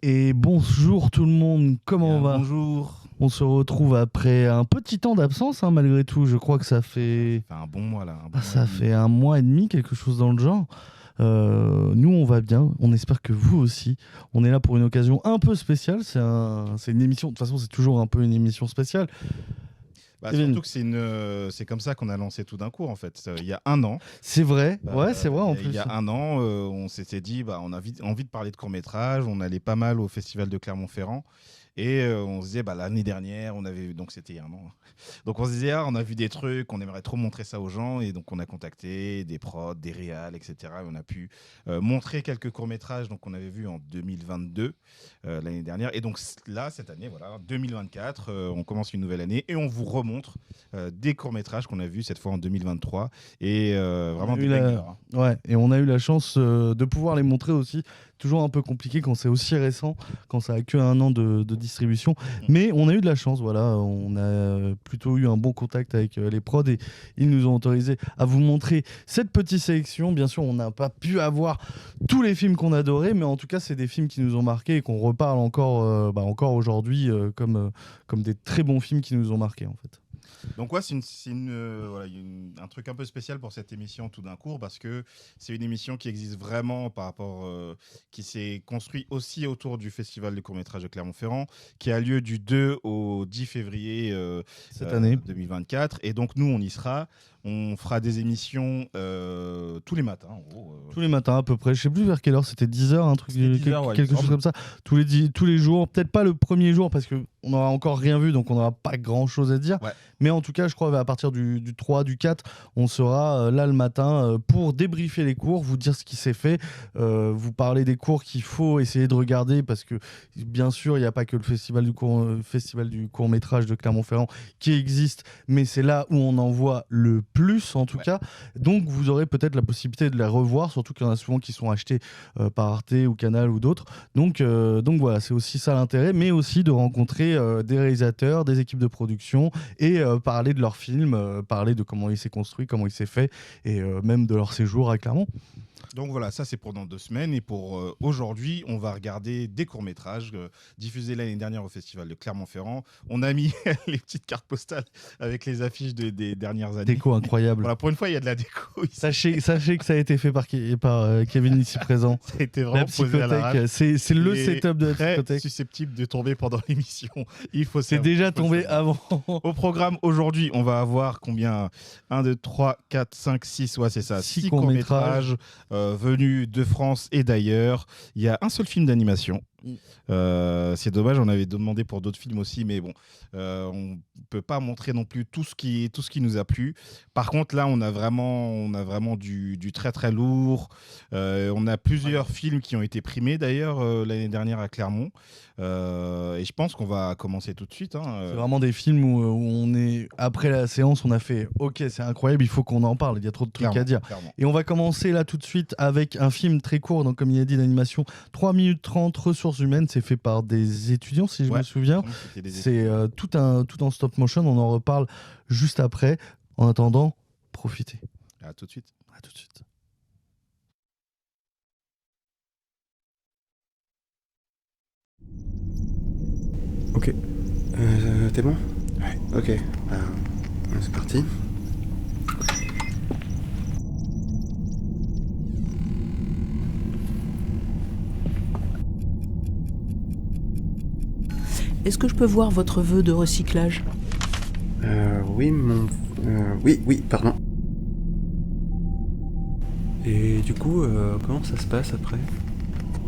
Et bonjour tout le monde, comment on va ? Bonjour. On se retrouve après un petit temps d'absence, malgré tout. Je crois que ça fait un bon mois là. ça fait 1 mois et demi, quelque chose dans le genre. Nous, on va bien. On espère que vous aussi. On est là pour une occasion un peu spéciale. C'est une émission. De toute façon, c'est toujours un peu une émission spéciale. Surtout que c'est comme ça qu'on a lancé tout d'un coup en fait. Il y a un an. C'est vrai. Ouais, c'est vrai en plus. Il y a un an, on s'était dit, on a envie de parler de court-métrage. On allait pas mal au festival de Clermont-Ferrand. Et on se disait, l'année dernière, on avait vu, donc c'était il y a un an. Donc on se disait, on a vu des trucs, on aimerait trop montrer ça aux gens. Et donc on a contacté des prods, des réals, etc. Et on a pu montrer quelques courts-métrages donc, qu'on avait vus en 2022, l'année dernière. Et donc là, cette année, 2024, on commence une nouvelle année et on vous remontre des courts-métrages qu'on a vus cette fois en 2023. Et vraiment des bangers. Ouais, et on a eu la chance de pouvoir les montrer aussi. Toujours un peu compliqué quand c'est aussi récent, quand ça a que 1 an de distribution. Mais on a eu de la chance, on a plutôt eu un bon contact avec les prods et ils nous ont autorisé à vous montrer cette petite sélection. Bien sûr, on n'a pas pu avoir tous les films qu'on adorait, mais en tout cas, c'est des films qui nous ont marqués et qu'on reparle encore aujourd'hui comme des très bons films qui nous ont marqués en fait. Donc c'est un truc un peu spécial pour cette émission tout d'un coup parce que c'est une émission qui existe vraiment qui s'est construite aussi autour du festival de court-métrage de Clermont-Ferrand qui a lieu du 2 au 10 février cette année 2024 et donc nous on y sera. On fera des émissions tous les matins. Tous les matins à peu près. Je sais plus vers quelle heure, c'était 10h, quelque chose comme ça. Tous les jours. Peut-être pas le premier jour parce qu'on n'aura encore rien vu, donc on n'aura pas grand-chose à dire. Ouais. Mais en tout cas, je crois qu'à partir du 3, du 4, on sera là le matin pour débriefer les cours, vous dire ce qui s'est fait, vous parler des cours qu'il faut essayer de regarder parce que bien sûr, il n'y a pas que le festival du court-métrage de Clermont-Ferrand qui existe, mais c'est là où on en voit le plus en tout cas. Donc vous aurez peut-être la possibilité de la revoir, surtout qu'il y en a souvent qui sont achetés par Arte ou Canal ou d'autres. Donc voilà, c'est aussi ça l'intérêt, mais aussi de rencontrer des réalisateurs, des équipes de production et parler de leur film, parler de comment il s'est construit, comment il s'est fait et même de leur séjour à Clermont. Donc voilà, ça c'est pour dans 2 semaines. Et pour aujourd'hui, on va regarder des courts-métrages diffusés l'année dernière au Festival de Clermont-Ferrand. On a mis les petites cartes postales avec les affiches des dernières années. Déco incroyable. Voilà, pour une fois, il y a de la déco. Sachez que ça a été fait par Kevin ici présent. Ça a été vraiment posé à l'arrache. C'est le setup de la psychothèque. Très susceptible de tomber pendant l'émission. C'est déjà tombé avant. Au programme aujourd'hui, on va avoir combien 1, 2, 3, 4, 5, 6. Ouais, c'est ça. 6 courts-métrages. Venus de France et d'ailleurs. Il y a un seul film d'animation. C'est dommage, on avait demandé pour d'autres films aussi, mais bon, on peut pas montrer non plus tout ce qui nous a plu. Par contre, là, on a vraiment du très très lourd. On a plusieurs films qui ont été primés d'ailleurs l'année dernière à Clermont. Et je pense qu'on va commencer tout de suite. C'est vraiment des films où on est après la séance, on a fait OK, c'est incroyable, il faut qu'on en parle. Il y a trop de trucs à dire. Clairement. Et on va commencer là tout de suite avec un film très court, donc comme il a dit, d'animation, 3 minutes 30, ressources humaines. C'est fait par des étudiants, si je me souviens. C'est tout en stop motion. On en reparle juste après. En attendant, profitez. À tout de suite. À tout de suite. Ok. T'es bon ? Ouais. Ok. C'est parti. Est-ce que je peux voir votre vœu de recyclage ? Oui, pardon. Et du coup, comment ça se passe après ?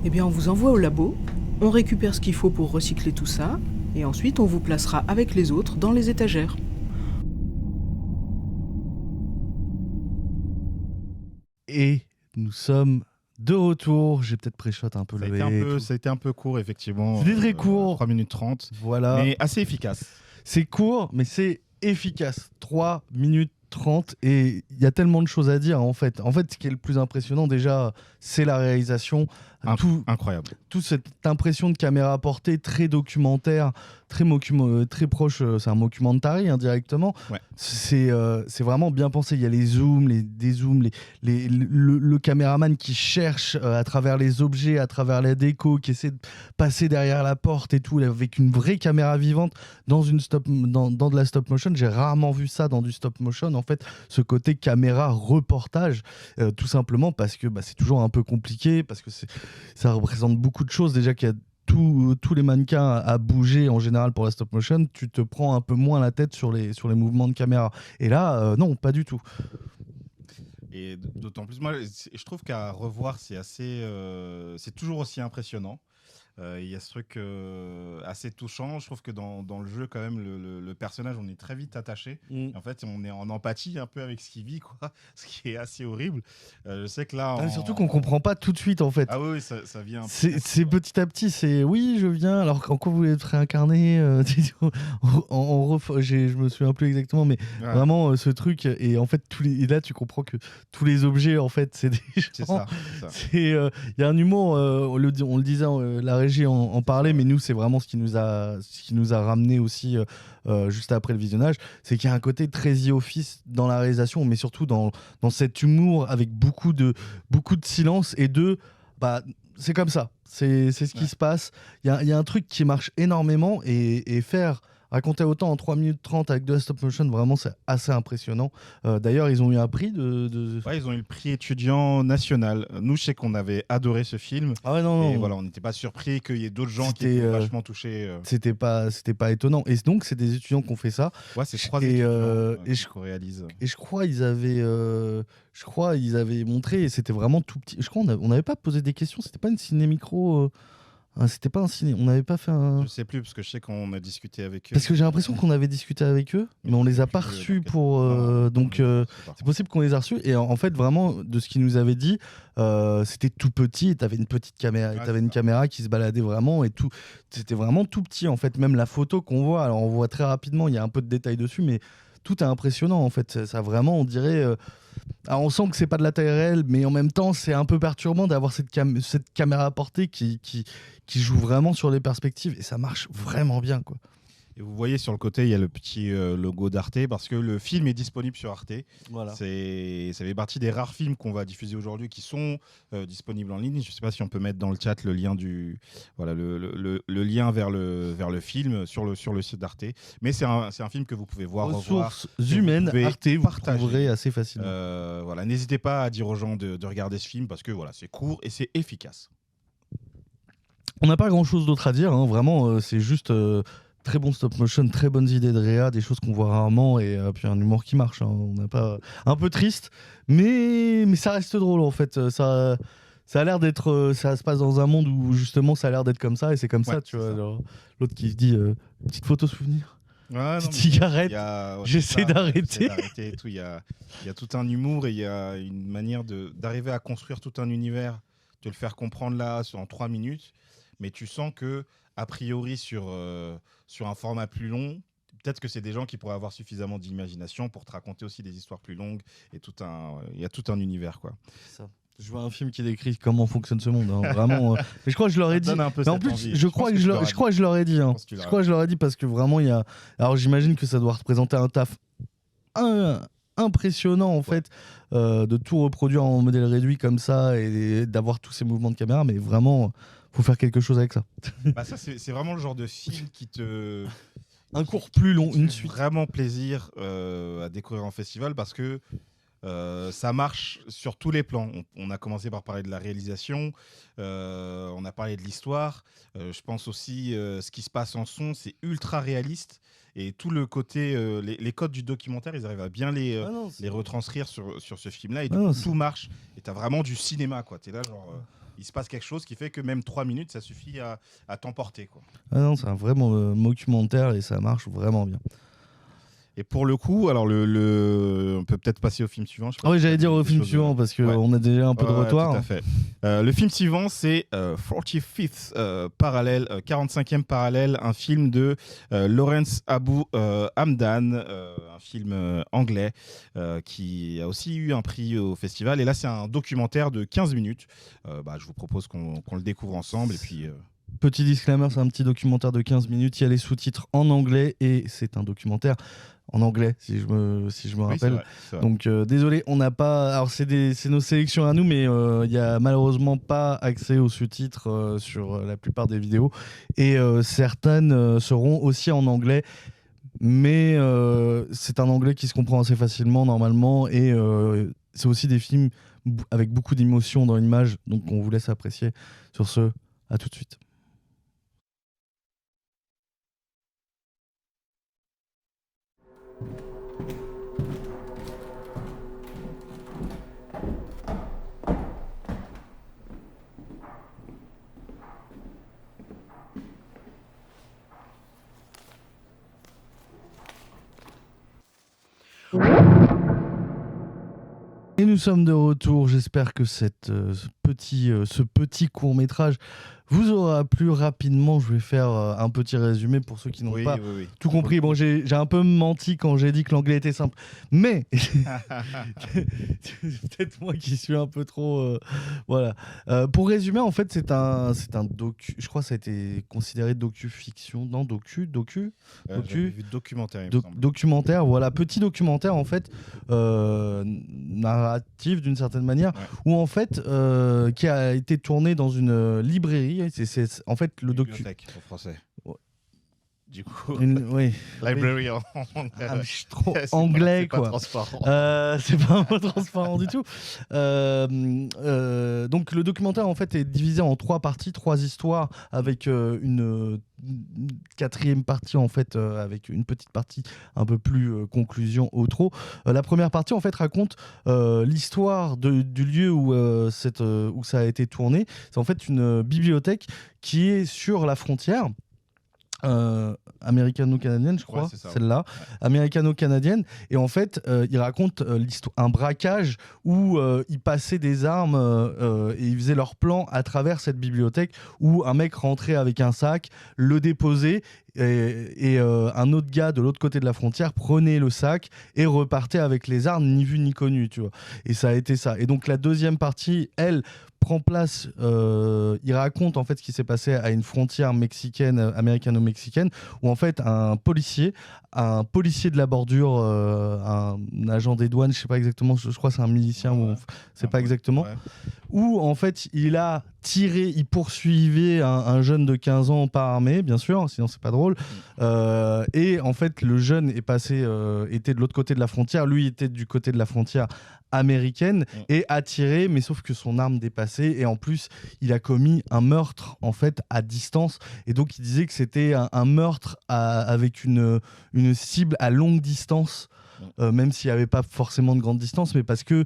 Eh bien, on vous envoie au labo, on récupère ce qu'il faut pour recycler tout ça, et ensuite on vous placera avec les autres dans les étagères. Et nous sommes de retour. J'ai peut-être pré-shot un peu ça a été un peu court, effectivement. C'était très court. 3 minutes 30. Voilà. Mais assez efficace. C'est court, mais c'est efficace. 3 minutes 30. Et il y a tellement de choses à dire, en fait. En fait, ce qui est le plus impressionnant, déjà, c'est la réalisation. Incroyable. Toute cette impression de caméra portée, très documentaire, très proche, c'est un mockumentary indirectement. Ouais. C'est vraiment bien pensé. Il y a les zooms, les dézooms, le caméraman qui cherche à travers les objets, à travers la déco, qui essaie de passer derrière la porte et tout, avec une vraie caméra vivante dans de la stop motion. J'ai rarement vu ça dans du stop motion, en fait, ce côté caméra reportage, tout simplement parce que c'est toujours un peu compliqué, parce que ça représente beaucoup de choses. Déjà qu'il y a tous les mannequins à bouger en général pour la stop motion, tu te prends un peu moins la tête sur les mouvements de caméra. Et là, non, pas du tout. Et d'autant plus, moi, je trouve qu'à revoir, c'est toujours aussi impressionnant. Il y a ce truc assez touchant. Je trouve que dans le jeu, quand même, le personnage, on est très vite attaché. En fait, on est en empathie un peu avec ce qu'il vit, quoi. Ce qui est assez horrible. Je sais que là... Surtout qu'on comprend pas tout de suite, en fait. Ah oui, ça vient... C'est petit à petit, oui, je viens. Alors, quand vous voulez être réincarné, je me souviens plus exactement, mais vraiment, ce truc. Et en fait, et là, tu comprends que tous les objets, en fait, c'est des gens. C'est ça. Il y a un humour, on le disait, la régie en parlait, mais nous, c'est vraiment ce qui nous a ramené aussi juste après le visionnage. C'est qu'il y a un côté très The Office dans la réalisation, mais surtout dans cet humour avec beaucoup de silence et c'est comme ça. C'est ce qui se passe. Il y a un truc qui marche énormément et raconter autant en 3 minutes 30 avec de la stop motion, vraiment, c'est assez impressionnant. D'ailleurs, ils ont eu un prix Ouais, ils ont eu le prix étudiant national. Nous, je sais qu'on avait adoré ce film. Ah ouais, non. Et voilà, on n'était pas surpris qu'il y ait d'autres gens qui étaient vachement touchés. C'était pas étonnant. Et donc, c'est des étudiants qui ont fait ça. Ouais, c'est 3 étudiants qui réalisent. Et je crois ils avaient montré, et c'était vraiment tout petit. Je crois on n'avait pas posé des questions. C'était pas une ciné-micro... c'était pas un ciné, on n'avait pas fait un... Je sais plus, parce que je sais qu'on a discuté avec eux. Parce que j'ai l'impression qu'on avait discuté avec eux, mais on les a pas reçus pour... donc c'est possible qu'on les a reçus. Et en fait, vraiment, de ce qu'ils nous avaient dit, c'était tout petit, et t'avais une petite caméra, une caméra qui se baladait vraiment, et tout. C'était vraiment tout petit, en fait. Même la photo qu'on voit, alors on voit très rapidement, il y a un peu de détails dessus, mais tout est impressionnant, en fait. Ça vraiment, on dirait... Alors on sent que c'est pas de la taille réelle, mais en même temps c'est un peu perturbant d'avoir cette caméra à portée qui joue vraiment sur les perspectives, et ça marche vraiment bien, quoi. Et vous voyez sur le côté, il y a le petit logo d'Arte, parce que le film est disponible sur Arte. Voilà. Ça fait partie des rares films qu'on va diffuser aujourd'hui qui sont disponibles en ligne. Je ne sais pas si on peut mettre dans le chat le lien le lien vers le film sur le site d'Arte. Mais c'est un film que vous pouvez voir, Ressources humaines, Arte, vous trouverez assez facilement. Voilà, n'hésitez pas à dire aux gens de regarder ce film, parce que voilà, c'est court et c'est efficace. On n'a pas grand-chose d'autre à dire, hein. Vraiment, c'est juste... très bon stop motion, très bonnes idées de réa, des choses qu'on voit rarement, et puis un humour qui marche. Hein. On n'a pas un peu triste, mais ça reste drôle, en fait. Ça a l'air d'être, ça se passe dans un monde où justement ça a l'air d'être comme ça, et c'est comme ça, tu vois. L'autre qui se dit petite photo souvenir, petite cigarette, j'essaie d'arrêter. Il y a tout un humour, et il y a une manière d'arriver à construire tout un univers, de le faire comprendre là en 3 minutes, mais tu sens que a priori sur un format plus long, peut-être que c'est des gens qui pourraient avoir suffisamment d'imagination pour te raconter aussi des histoires plus longues, et il y a tout un univers, quoi. C'est ça. Je vois un film qui décrit comment fonctionne ce monde, hein. Vraiment. Mais je crois que je leur ai dit. Mais en plus, je crois que je leur ai dit. Hein. Je crois que je leur ai dit, parce que vraiment il y a. Alors j'imagine que ça doit représenter un taf impressionnant, en fait, de tout reproduire en modèle réduit comme ça, et d'avoir tous ces mouvements de caméra, mais vraiment faut faire quelque chose avec ça. Ça c'est vraiment le genre de film qui te... Un cours plus long, une suite. Vraiment plaisir à découvrir en festival, parce que ça marche sur tous les plans. On a commencé par parler de la réalisation, on a parlé de l'histoire, je pense aussi ce qui se passe en son, c'est ultra réaliste, et tout le côté, les codes du documentaire, ils arrivent à bien les retranscrire sur ce film-là, et du coup, tout marche, et t'as vraiment du cinéma, quoi. T'es là genre... il se passe quelque chose qui fait que même 3 minutes, ça suffit à t'emporter, quoi. Ah non, c'est un vrai documentaire, et ça marche vraiment bien. Et pour le coup, alors on peut peut-être passer au film suivant. Oui, j'allais dire au film suivant, parce qu'on a déjà un peu de retard. Tout à fait. Le film suivant, c'est 45th Parallel, 45e Parallèle, un film de Lawrence Abu Hamdan, un film anglais qui a aussi eu un prix au festival. Et là, c'est un documentaire de 15 minutes. Je vous propose qu'on le découvre ensemble. Et puis, Petit disclaimer, c'est un petit documentaire de 15 minutes. Il y a les sous-titres en anglais et c'est un documentaire en anglais, si je me rappelle. C'est vrai. Donc désolé, on n'a pas. Alors c'est nos sélections à nous, mais il y a malheureusement pas accès aux sous-titres sur la plupart des vidéos. Et certaines seront aussi en anglais. Mais c'est un anglais qui se comprend assez facilement normalement. Et c'est aussi des films avec beaucoup d'émotions dans l'image. Donc on vous laisse apprécier. Sur ce, à tout de suite. Et nous sommes de retour. J'espère que ce petit court-métrage vous aura plu. Rapidement, je vais faire un petit résumé pour ceux qui n'ont pas tout compris. Bon, j'ai un peu menti quand j'ai dit que l'anglais était simple, mais peut-être moi qui suis un peu trop... voilà. Pour résumer, en fait, c'est un docu... Je crois que ça a été considéré docu-fiction. Non, docu J'avais vu documentaire, il me semble. Documentaire, voilà. Petit documentaire, en fait, narratif d'une certaine manière, où en fait, qui a été tourné dans une librairie. C'est en fait le bibliothèque en français. Ouais. Du coup, oui. library en anglais. Ah, je suis trop anglais, quoi. Pas transparent. C'est pas un mot transparent du tout. Donc le documentaire en fait est divisé en 3 parties, 3 histoires avec une quatrième partie en fait avec une petite partie un peu plus conclusion outro. La première partie en fait raconte l'histoire du lieu où ça a été tourné. C'est en fait une bibliothèque qui est sur la frontière. Américano-canadienne, je crois, celle-là, américano-canadienne. Et en fait, il raconte un braquage où ils passaient des armes et ils faisaient leur plan à travers cette bibliothèque où un mec rentrait avec un sac, le déposait et un autre gars de l'autre côté de la frontière prenait le sac et repartait avec les armes ni vu ni connu, tu vois. Et ça a été ça. Et donc la deuxième partie, elle, prend place, il raconte en fait ce qui s'est passé à une frontière mexicaine, américano-mexicaine, où en fait un policier de la bordure, un agent des douanes, je sais pas exactement, je crois que c'est un milicien, c'est pas exactement, où en fait il a tiré, il poursuivait un jeune de 15 ans pas armé, bien sûr, sinon c'est pas drôle, et en fait le jeune est passé, était de l'autre côté de la frontière, lui était du côté de la frontière américaine et a tiré, mais sauf que son arme dépassait et en plus il a commis un meurtre en fait à distance, et donc il disait que c'était un meurtre avec une cible à longue distance, même s'il n'y avait pas forcément de grande distance, mais parce que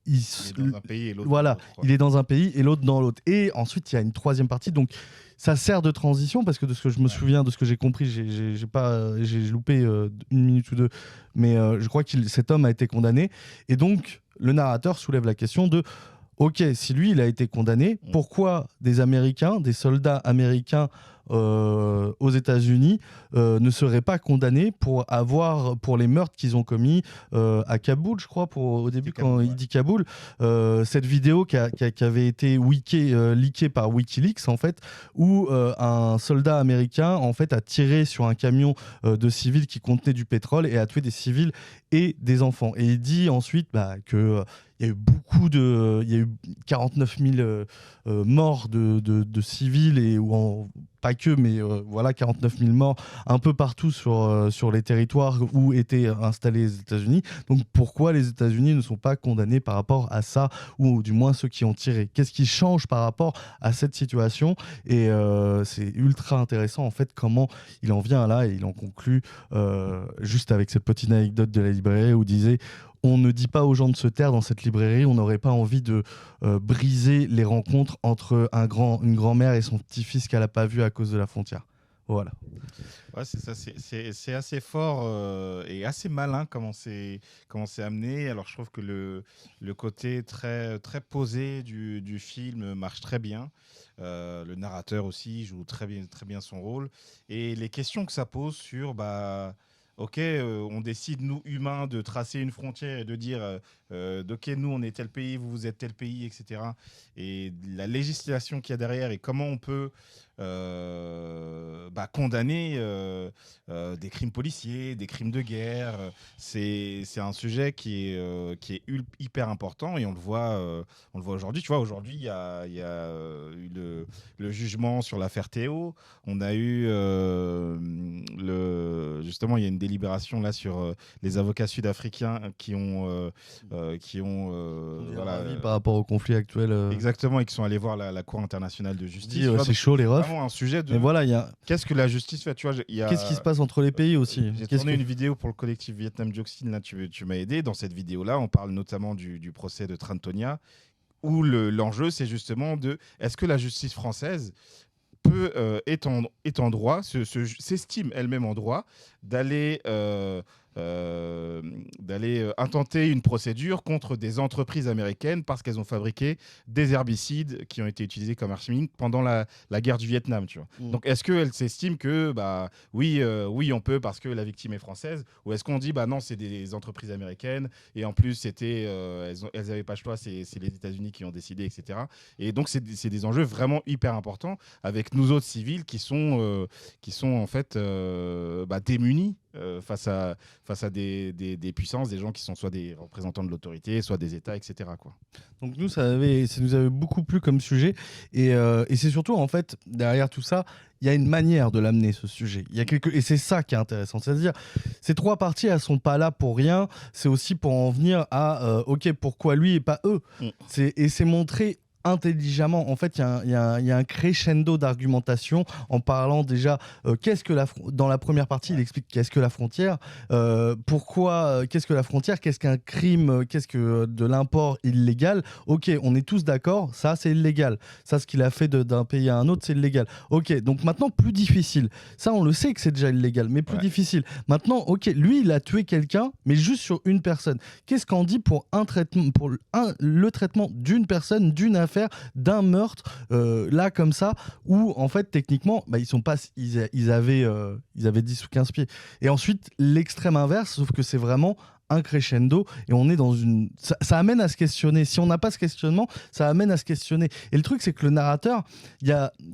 il est dans un pays et l'autre dans l'autre. Il est dans un pays et l'autre dans l'autre. Et ensuite il y a une troisième partie, donc ça sert de transition parce que de ce que je me souviens, de ce que j'ai compris, j'ai loupé 1 minute ou 2, mais je crois que cet homme a été condamné. Et donc, le narrateur soulève la question de ok, si lui, il a été condamné, pourquoi des Américains, des soldats américains aux États-Unis ne seraient pas condamnés pour les meurtres qu'ils ont commis à Kaboul, je crois, au début quand il dit Kaboul. Cette vidéo qui avait été leakée par WikiLeaks, en fait, où un soldat américain en fait, a tiré sur un camion de civils qui contenait du pétrole et a tué des civils et des enfants. Et il dit ensuite que il y a eu 49 000 morts de civils, pas que, mais voilà, 49 000 morts un peu partout sur les territoires où étaient installés les États-Unis. Donc pourquoi les États-Unis ne sont pas condamnés par rapport à ça, ou du moins ceux qui ont tiré? Qu'est-ce qui change par rapport à cette situation? Et c'est ultra intéressant en fait comment il en vient là, et il en conclut juste avec cette petite anecdote de la librairie où il disait: on ne dit pas aux gens de se taire dans cette librairie, on n'aurait pas envie de briser les rencontres entre une grand-mère et son petit-fils qu'elle n'a pas vu à cause de la frontière. Voilà. Ouais, c'est ça, c'est assez fort et assez malin comment c'est amené. Alors je trouve que le côté très, très posé du film marche très bien. Le narrateur aussi joue très bien son rôle. Et les questions que ça pose sur Ok, on décide, nous, humains, de tracer une frontière et de dire ok, nous, on est tel pays, vous êtes tel pays, etc. Et la législation qu'il y a derrière et comment on peut condamner des crimes policiers, des crimes de guerre. C'est un sujet qui est hyper important et on le voit aujourd'hui. Tu vois, aujourd'hui, il y a eu le jugement sur l'affaire Théo. On a eu justement, il y a une délibération là sur les avocats sud-africains qui ont par rapport au conflit actuel. Exactement, et qui sont allés voir la Cour internationale de justice. C'est chaud les refs. Un sujet de. Mais voilà, qu'est-ce que la justice fait, tu vois, qu'est-ce qui se passe entre les pays aussi. J'ai tourné une vidéo pour le collectif Vietnam Dioxine, là tu m'as aidé. Dans cette vidéo-là, on parle notamment du procès de Trantonia, où l'enjeu c'est justement de est-ce que la justice française peut est en droit, s'estime elle-même en droit d'aller intenter une procédure contre des entreprises américaines parce qu'elles ont fabriqué des herbicides qui ont été utilisés comme armes pendant la guerre du Vietnam, tu vois. Donc est-ce qu'elle s'estime que oui on peut parce que la victime est française, ou est-ce qu'on dit non, c'est des entreprises américaines et en plus c'était elles n'avaient pas le choix, c'est les États-Unis qui ont décidé, etc. Et donc c'est des enjeux vraiment hyper importants avec nous autres civils qui sont en fait démunis face à des puissances, des gens qui sont soit des représentants de l'autorité, soit des États, etc. quoi. Donc nous, ça nous avait beaucoup plu comme sujet. Et c'est surtout, en fait, derrière tout ça, il y a une manière de l'amener, ce sujet. Et c'est ça qui est intéressant. C'est-à-dire, ces trois parties, elles ne sont pas là pour rien. C'est aussi pour en venir à, OK, pourquoi lui et pas eux. Et c'est montré intelligemment. En fait, il y a un crescendo d'argumentation en parlant déjà dans la première partie, il explique qu'est-ce que la frontière, qu'est-ce que la frontière, qu'est-ce qu'un crime, qu'est-ce que de l'import illégal. Ok, on est tous d'accord, ça c'est illégal. Ça, ce qu'il a fait d'un pays à un autre, c'est illégal. Ok, donc maintenant plus difficile. Ça, on le sait que c'est déjà illégal, mais plus difficile. Maintenant, ok, lui, il a tué quelqu'un, mais juste sur une personne. Qu'est-ce qu'on dit pour le traitement d'une personne, d'une affaire, d'un meurtre là comme ça, où en fait techniquement ils avaient 10 ou 15 pieds. Et ensuite l'extrême inverse, sauf que c'est vraiment un crescendo et on est dans une... Ça amène à se questionner. Si on n'a pas ce questionnement, ça amène à se questionner. Et le truc, c'est que le narrateur,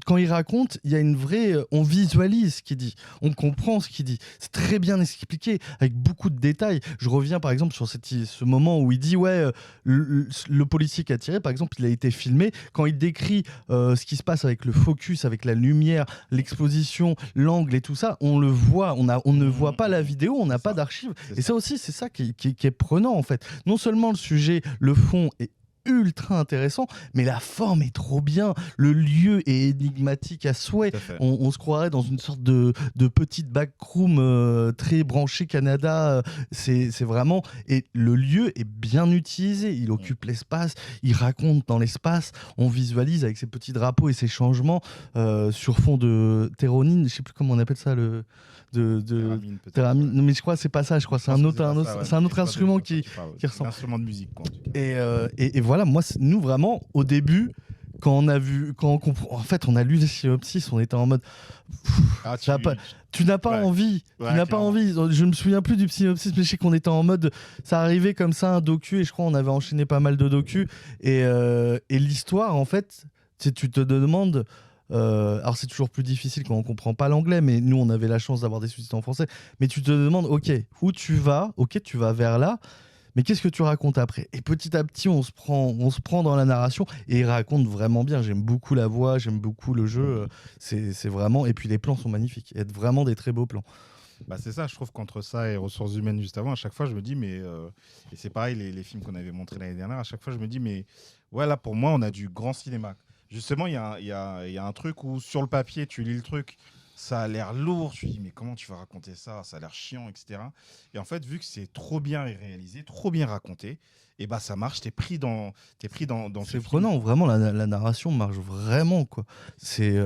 quand il raconte, il y a une vraie... On visualise ce qu'il dit. On comprend ce qu'il dit. C'est très bien expliqué, avec beaucoup de détails. Je reviens par exemple sur ce moment où il dit, le policier qui a tiré, par exemple, il a été filmé. Quand il décrit ce qui se passe avec le focus, avec la lumière, l'exposition, l'angle et tout ça, on le voit. On ne voit pas la vidéo, on n'a pas d'archives. Et ça aussi, c'est ça qui est prenant en fait. Non seulement le sujet, le fond est ultra intéressant, mais la forme est trop bien, le lieu est énigmatique à souhait, on se croirait dans une sorte de petite backroom très branchée Canada, c'est vraiment, et le lieu est bien utilisé, il occupe l'espace, il raconte dans l'espace, on visualise avec ses petits drapeaux et ses changements sur fond de théronine, je sais plus comment on appelle ça, théramine, non mais je crois que c'est pas ça, je crois c'est un autre instrument qui ressemble. Un instrument de musique quoi, en tout cas. Et voilà, nous vraiment au début quand on comprend, en fait on a lu les synopsis, on était en mode tu n'as pas envie, je me souviens plus du synopsis, mais je sais qu'on était en mode, ça arrivait comme ça un docu, et je crois on avait enchaîné pas mal de docus, et l'histoire en fait, tu te demandes. Alors c'est toujours plus difficile quand on comprend pas l'anglais, mais nous on avait la chance d'avoir des sous-titres en français, mais tu te demandes ok, où tu vas, ok, tu vas vers là, mais qu'est-ce que tu racontes après? Et petit à petit on se prend dans la narration, et il raconte vraiment bien. J'aime beaucoup la voix, j'aime beaucoup le jeu, c'est vraiment, et puis les plans sont magnifiques, il y a vraiment des très beaux plans. C'est ça, je trouve qu'entre ça et Ressources humaines juste avant, à chaque fois je me dis et c'est pareil, les films qu'on avait montrés l'année dernière, à chaque fois je me dis là pour moi on a du grand cinéma. Justement, il y a un truc où, sur le papier, tu lis le truc, ça a l'air lourd, tu te dis, mais comment tu vas raconter ça? Ça a l'air chiant, etc. Et en fait, vu que c'est trop bien réalisé, trop bien raconté, et ça marche, t'es pris dans c'est prenant, vraiment, la narration marche vraiment, quoi. C'est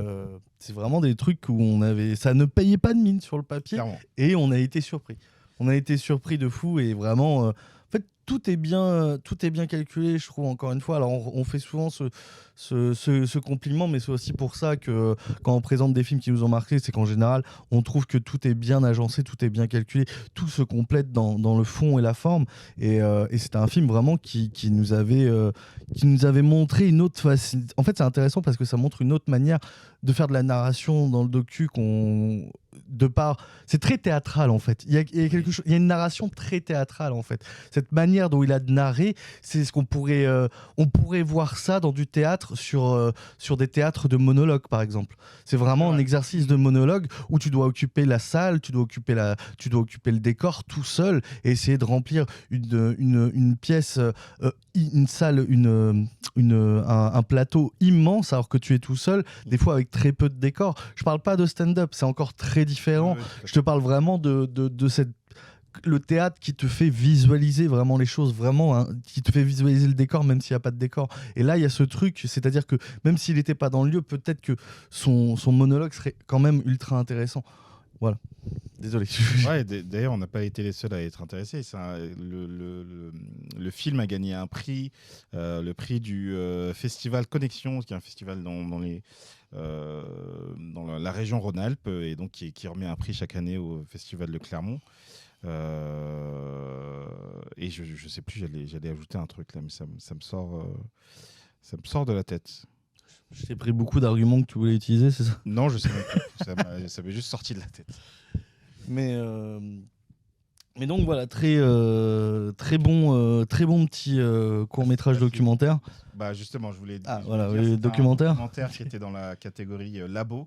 vraiment des trucs où ça ne payait pas de mine sur le papier, clairement. Et on a été surpris. On a été surpris de fou, et vraiment... En fait, tout est bien calculé, je trouve, encore une fois. Alors, on fait souvent ce compliment, mais c'est aussi pour ça que quand on présente des films qui nous ont marqués, c'est qu'en général, on trouve que tout est bien agencé, tout est bien calculé, tout se complète dans le fond et la forme. Et c'était un film vraiment qui nous avait montré une autre facilité. En fait, c'est intéressant parce que ça montre une autre manière de faire de la narration dans le docu c'est très théâtral en fait. Il y a une narration très théâtrale en fait. Cette manière dont il a de narrer, c'est ce qu'on pourrait on pourrait voir ça dans du théâtre sur des théâtres de monologue par exemple. C'est vraiment un exercice de monologue où tu dois occuper la salle, tu dois occuper le décor tout seul et essayer de remplir une pièce, une salle, un plateau immense alors que tu es tout seul, des fois avec très peu de décor. Je parle pas de stand-up, c'est encore très différent. Je te parle vraiment de le théâtre qui te fait visualiser vraiment les choses, vraiment, hein, qui te fait visualiser le décor même s'il n'y a pas de décor. Et là, il y a ce truc, c'est-à-dire que même s'il n'était pas dans le lieu, peut-être que son monologue serait quand même ultra intéressant. Voilà. Désolé. Ouais, d'ailleurs, on n'a pas été les seuls à être intéressés. Le film a gagné un prix, le prix du festival Connexion, qui est un festival dans la région Rhône-Alpes, et donc qui remet un prix chaque année au festival de Clermont. Et je sais plus, j'allais ajouter un truc là, mais ça me sort de la tête. Je t'ai pris beaucoup d'arguments que tu voulais utiliser, c'est ça? Non, je sais même pas. Ça m'est juste sorti de la tête. Mais donc voilà, très bon petit court-métrage documentaire. Bah justement, je voulais dire. Ah voilà, documentaire. Un documentaire qui était dans la catégorie labo,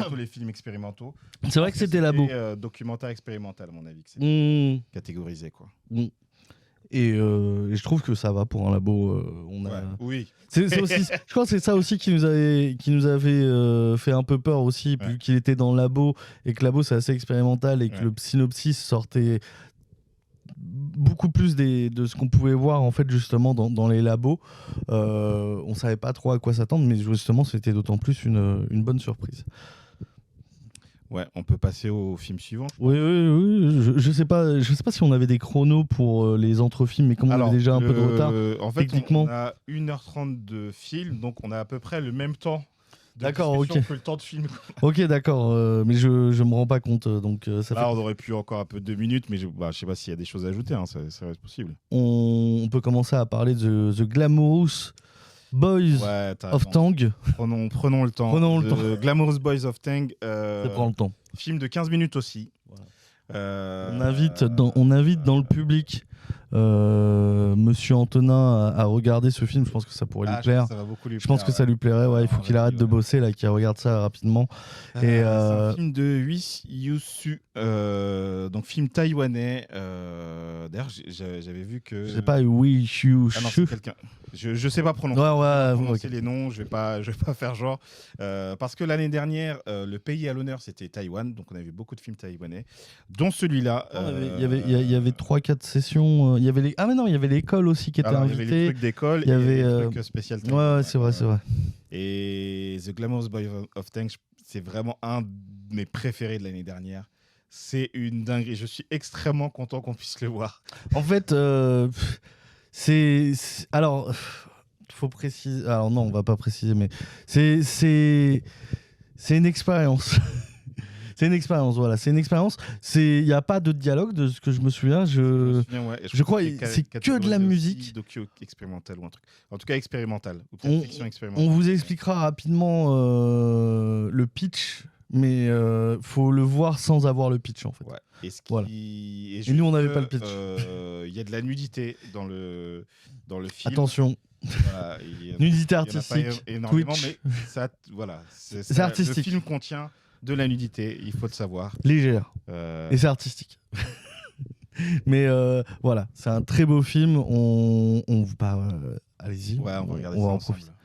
tous les films expérimentaux. C'est vrai que c'était labo. Documentaire expérimental, à mon avis, que c'était catégorisé quoi. Et je trouve que ça va pour un labo. Oui. C'est aussi, je crois que c'est ça aussi qui nous avait fait un peu peur aussi, vu qu'il était dans le labo et que le labo c'est assez expérimental et que le synopsis sortait beaucoup plus de ce qu'on pouvait voir en fait justement dans les labos. On savait pas trop à quoi s'attendre, mais justement c'était d'autant plus une bonne surprise. Ouais, on peut passer au film suivant. Oui. Je sais pas si on avait des chronos pour les entrefilms, mais comme on avait déjà un peu de retard. En fait, techniquement, on a 1h30 de film, donc on a à peu près le même temps. D'accord, ok. Que le temps de film. Ok, d'accord, mais je me rends pas compte. Donc ça là, on aurait pu encore un peu 2 minutes, mais je sais pas s'il y a des choses à ajouter. Hein, ça reste possible. On peut commencer à parler de The Glamorous Boys of Tang. Prenons le temps. Glamorous Boys of Tang. Ça prend le temps. Film de 15 minutes aussi. Voilà. On invite dans le public Monsieur Antonin à regarder ce film. Je pense que ça pourrait lui plaire. Ça va beaucoup lui plaire. Je pense que ça lui plairait. Ouais, il faut qu'il arrête de bosser là, qu'il regarde ça rapidement. C'est un film de Hui Yu-su, donc film taïwanais. D'ailleurs, j'avais vu que. Je sais pas, Hui Yu-su. Ah non, c'est quelqu'un. Je sais pas prononcer. Prononcer les noms. Je vais pas faire genre. Parce que l'année dernière, le pays à l'honneur c'était Taïwan, donc on avait beaucoup de films taïwanais, dont celui-là. Il y avait 3-4 sessions. Il y avait il y avait l'école aussi qui était invitée. Il y avait les trucs d'école. Il y avait les trucs spécial. Ouais, c'est vrai. Et The Glamorous Boys of Tang, c'est vraiment un de mes préférés de l'année dernière. C'est une dinguerie. Je suis extrêmement content qu'on puisse le voir. En fait, alors, faut préciser. Alors non, on va pas préciser, mais c'est une expérience. C'est une expérience, voilà. C'est une expérience. Il n'y a pas de dialogue, de ce que je me souviens. Je crois que c'est que de la musique. Docu expérimental ou un truc. En tout cas, expérimental. Ou fiction expérimentale. On vous expliquera rapidement le pitch, mais faut le voir sans avoir le pitch, en fait. Ouais. Et nous, on n'avait pas le pitch. Il y a de la nudité dans le film. Attention. Voilà, nudité artistique. Énormément, Twitch. mais ça, voilà. C'est artistique. Le film contient de la nudité, il faut le savoir. Légère. Et c'est artistique. Mais voilà, c'est un très beau film. Allez-y. Ouais, on va regarder ça en profiter. ensemble.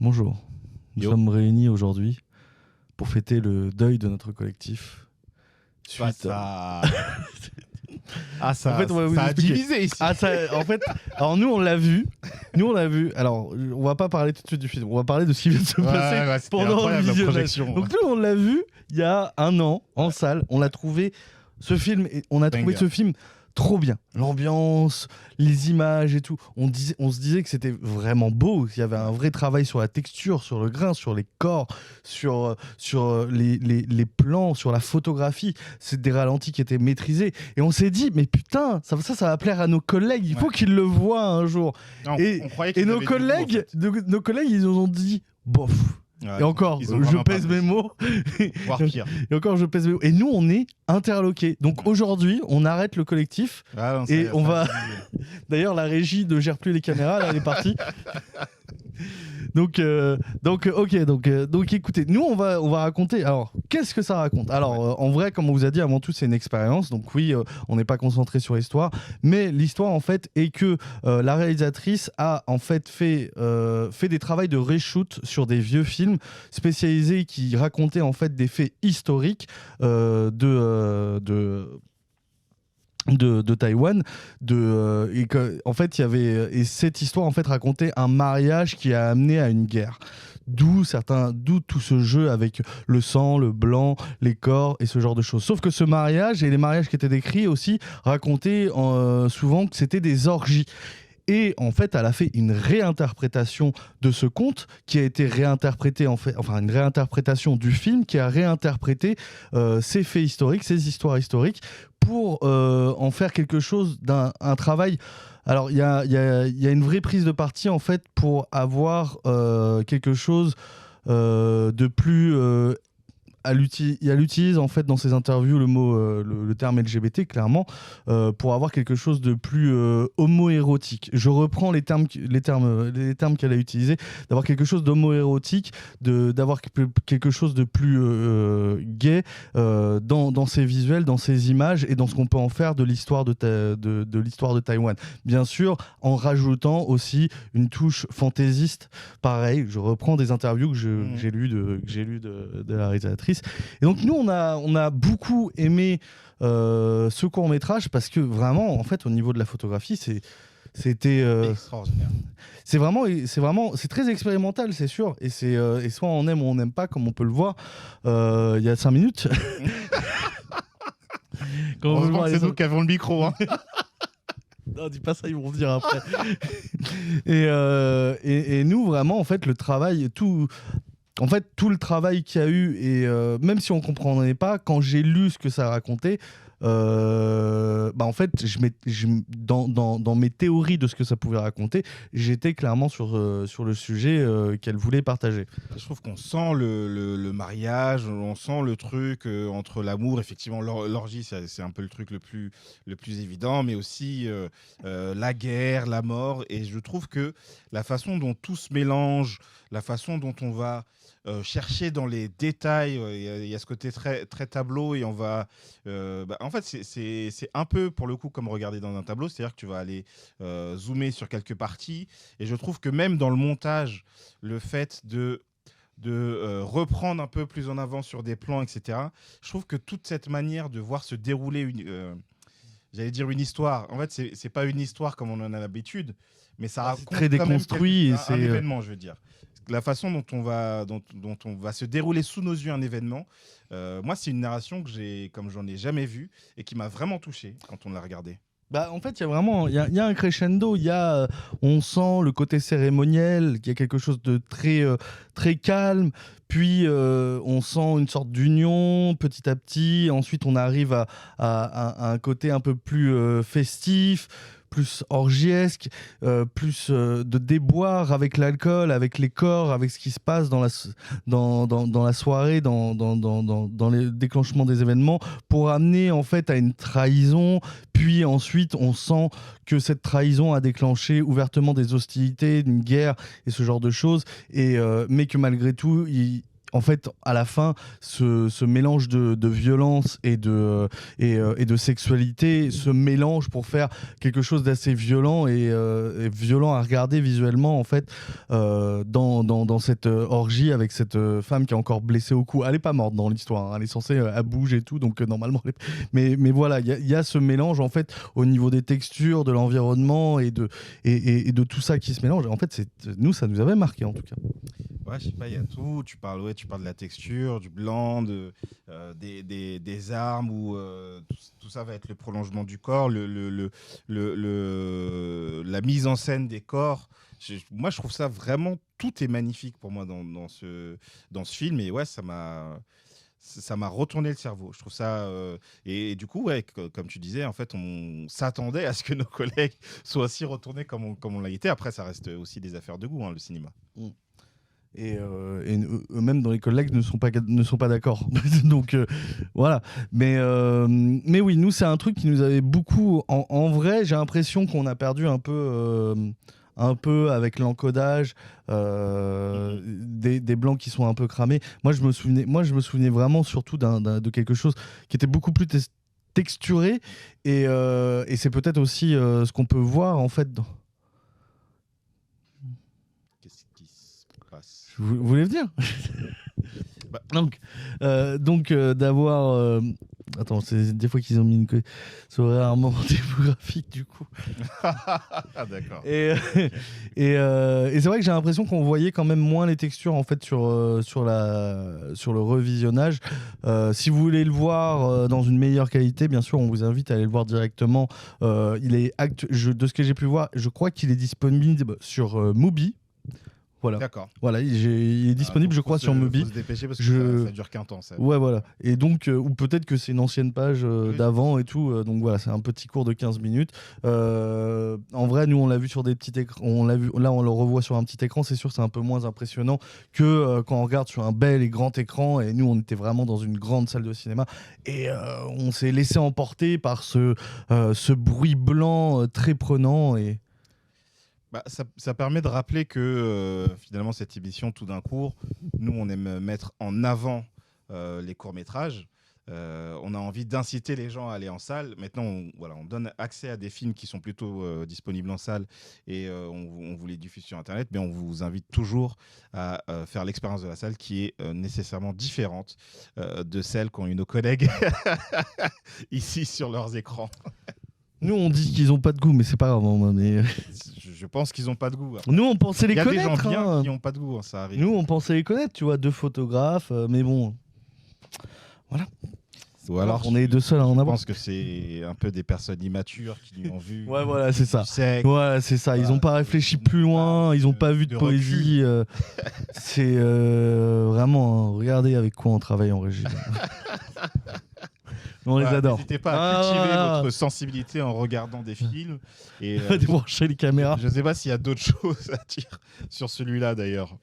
Bonjour. Nous sommes réunis aujourd'hui pour fêter le deuil de notre collectif. Suite à... ça, en fait, ça a divisé ici. Alors nous on l'a vu. Alors on va pas parler tout de suite du film. On va parler de ce qui vient de se passer pendant le visionnage. Donc nous on l'a vu il y a 1 an en salle. On l'a trouvé ce film trop bien. L'ambiance, les images et tout. On se disait que c'était vraiment beau. Il y avait un vrai travail sur la texture, sur le grain, sur les corps, sur les plans, sur la photographie. C'est des ralentis qui étaient maîtrisés. Et on s'est dit, mais putain, ça va plaire à nos collègues. Il faut qu'ils le voient un jour. Non, et nos collègues, ils nous ont dit, bof. Ouais, et encore, je pèse mes mots. Voire pire. Et encore, je pèse mes mots. Et nous, on est interloqués. Donc aujourd'hui, on arrête le collectif. Et on va. D'ailleurs, la régie ne gère plus les caméras. Là, elle est partie. Donc, écoutez, nous, on va raconter. Alors, qu'est-ce que ça raconte ? Alors, en vrai, comme on vous a dit avant tout, c'est une expérience. Donc, oui, on n'est pas concentré sur l'histoire. Mais l'histoire, en fait, est que la réalisatrice a, en fait, fait des travaux de reshoot sur des vieux films spécialisés qui racontaient, en fait, des faits historiques de Taïwan, en fait il y avait, et cette histoire en fait racontait un mariage qui a amené à une guerre, d'où tout ce jeu avec le sang, le blanc, les corps et ce genre de choses. Sauf que ce mariage et les mariages qui étaient décrits aussi racontaient souvent que c'était des orgies. Et en fait, elle a fait une réinterprétation de ce conte qui a été réinterprété, une réinterprétation du film qui a réinterprété ces faits historiques, ces histoires historiques pour en faire quelque chose un travail. Alors, il y a une vraie prise de parti en fait pour avoir quelque chose de plus. Elle utilise en fait dans ses interviews le mot, le terme LGBT clairement pour avoir quelque chose de plus homo-érotique. Je reprends les termes qu'elle a utilisés, d'avoir quelque chose d'homo-érotique, d'avoir quelque chose de plus gay dans ses visuels, dans ses images et dans ce qu'on peut en faire de l'histoire de l'histoire de Taïwan. Bien sûr, en rajoutant aussi une touche fantaisiste. Pareil, je reprends des interviews que j'ai lues de la réalisatrice. Et donc nous on a beaucoup aimé ce court-métrage parce que vraiment en fait au niveau de la photographie c'était extraordinaire. C'est très expérimental, c'est sûr, et soit on aime ou on n'aime pas comme on peut le voir il y a 5 minutes. Heureusement que c'est nous qui avons le micro hein. Non, dis pas ça, ils vont se dire après. et nous vraiment en fait le travail tout le travail qu'il y a eu, et même si on ne comprenait pas, quand j'ai lu ce que ça racontait, en fait, dans mes théories de ce que ça pouvait raconter, j'étais clairement sur le sujet qu'elle voulait partager. Je trouve qu'on sent le mariage, on sent le truc entre l'amour, effectivement l'orgie, c'est un peu le truc le plus évident, mais aussi la guerre, la mort, et je trouve que la façon dont tout se mélange, la façon dont on va chercher dans les détails, il y a ce côté très, très tableau, et on va... en fait, c'est un peu, pour le coup, comme regarder dans un tableau, c'est-à-dire que tu vas aller zoomer sur quelques parties, et je trouve que même dans le montage, le fait de reprendre un peu plus en avant sur des plans, etc., je trouve que toute cette manière de voir se dérouler j'allais dire une histoire, en fait, c'est pas une histoire comme on en a l'habitude, mais ça raconte très déconstruit, un événement, je veux dire. La façon dont on va se dérouler sous nos yeux un événement, moi, c'est une narration que comme j'en ai jamais vue et qui m'a vraiment touché quand on l'a regardé. En fait, il y a un crescendo, on sent le côté cérémoniel, il y a quelque chose de très, très calme, puis on sent une sorte d'union petit à petit, ensuite on arrive à un côté un peu plus festif, plus orgiesque, plus de déboire avec l'alcool, avec les corps, avec ce qui se passe dans la soirée, dans les déclenchements des événements, pour amener en fait à une trahison. Puis ensuite, on sent que cette trahison a déclenché ouvertement des hostilités, une guerre et ce genre de choses, mais que malgré tout, en fait, à la fin, ce mélange de violence et de sexualité se mélange pour faire quelque chose d'assez violent et violent à regarder visuellement, en fait, dans cette orgie avec cette femme qui est encore blessée au cou. Elle n'est pas morte dans l'histoire, hein. Elle est censée, elle bouge et tout, donc normalement... Mais voilà, il y a ce mélange, en fait, au niveau des textures, de l'environnement et de tout ça qui se mélange. En fait, nous, ça nous avait marqué, en tout cas. Ouais, je sais pas, il y a tout. Tu parles de la texture, du blanc, des armes, où tout ça va être le prolongement du corps, la mise en scène des corps. Moi, je trouve ça vraiment, tout est magnifique pour moi dans ce film. Et ouais, ça m'a retourné le cerveau. Je trouve ça... et du coup, ouais, comme tu disais, en fait, on s'attendait à ce que nos collègues soient aussi retournés comme on l'a été. Après, ça reste aussi des affaires de goût, hein, le cinéma. Et eux-mêmes dans les collègues ne sont pas d'accord. Donc voilà. Mais oui, nous, c'est un truc qui nous avait beaucoup... En vrai, j'ai l'impression qu'on a perdu un peu avec l'encodage, des blancs qui sont un peu cramés. Moi, je me souvenais vraiment surtout de quelque chose qui était beaucoup plus texturé. Et c'est peut-être aussi ce qu'on peut voir, en fait, Vous voulez venir? Donc d'avoir... Attends, c'est des fois qu'ils ont mis une... C'est rarement démographique, du coup. Ah, d'accord. Et c'est vrai que j'ai l'impression qu'on voyait quand même moins les textures, en fait, sur le revisionnage. Si vous voulez le voir dans une meilleure qualité, bien sûr, on vous invite à aller le voir directement. De ce que j'ai pu voir, je crois qu'il est disponible sur Mubi. Voilà. D'accord. Voilà, il est disponible, je crois, sur Mubi. Faut se dépêcher parce que ça dure qu'un temps. Ça. Ouais, voilà. Et donc, ou peut-être que c'est une ancienne page d'avant et tout. Donc voilà, c'est un petit cours de 15 minutes. En vrai, nous, on l'a vu sur des petits écrans. Là, on le revoit sur un petit écran. C'est sûr, c'est un peu moins impressionnant que quand on regarde sur un bel et grand écran. Et nous, on était vraiment dans une grande salle de cinéma. Et on s'est laissé emporter par ce bruit blanc très prenant. Et... ça permet de rappeler que finalement cette émission, tout d'un coup, nous on aime mettre en avant les courts-métrages. On a envie d'inciter les gens à aller en salle. Maintenant, on donne accès à des films qui sont plutôt disponibles en salle et on vous les diffuse sur Internet, mais on vous invite toujours à faire l'expérience de la salle qui est nécessairement différente de celle qu'ont eu nos collègues ici sur leurs écrans. Nous, on dit qu'ils n'ont pas de goût, mais c'est pas grave. Mais... Je pense qu'ils n'ont pas de goût. Après. Nous, on pensait les connaître. Il y a des gens bien qui n'ont pas de goût, hein, ça arrive. Nous, on pensait les connaître, tu vois, 2 photographes, mais bon, voilà. Ou alors, on est 2 seuls à en avoir. Je pense que c'est un peu des personnes immatures qui l'ont vu. Ouais, voilà, c'est ça. Sec. Ouais, c'est ça. Ils n'ont pas réfléchi plus loin, ils n'ont pas vu de poésie. C'est vraiment, regardez avec quoi on travaille en régie. On les adore. N'hésitez pas à cultiver votre sensibilité en regardant des films. Et débrancher les caméras. Je ne sais pas s'il y a d'autres choses à dire sur celui-là d'ailleurs.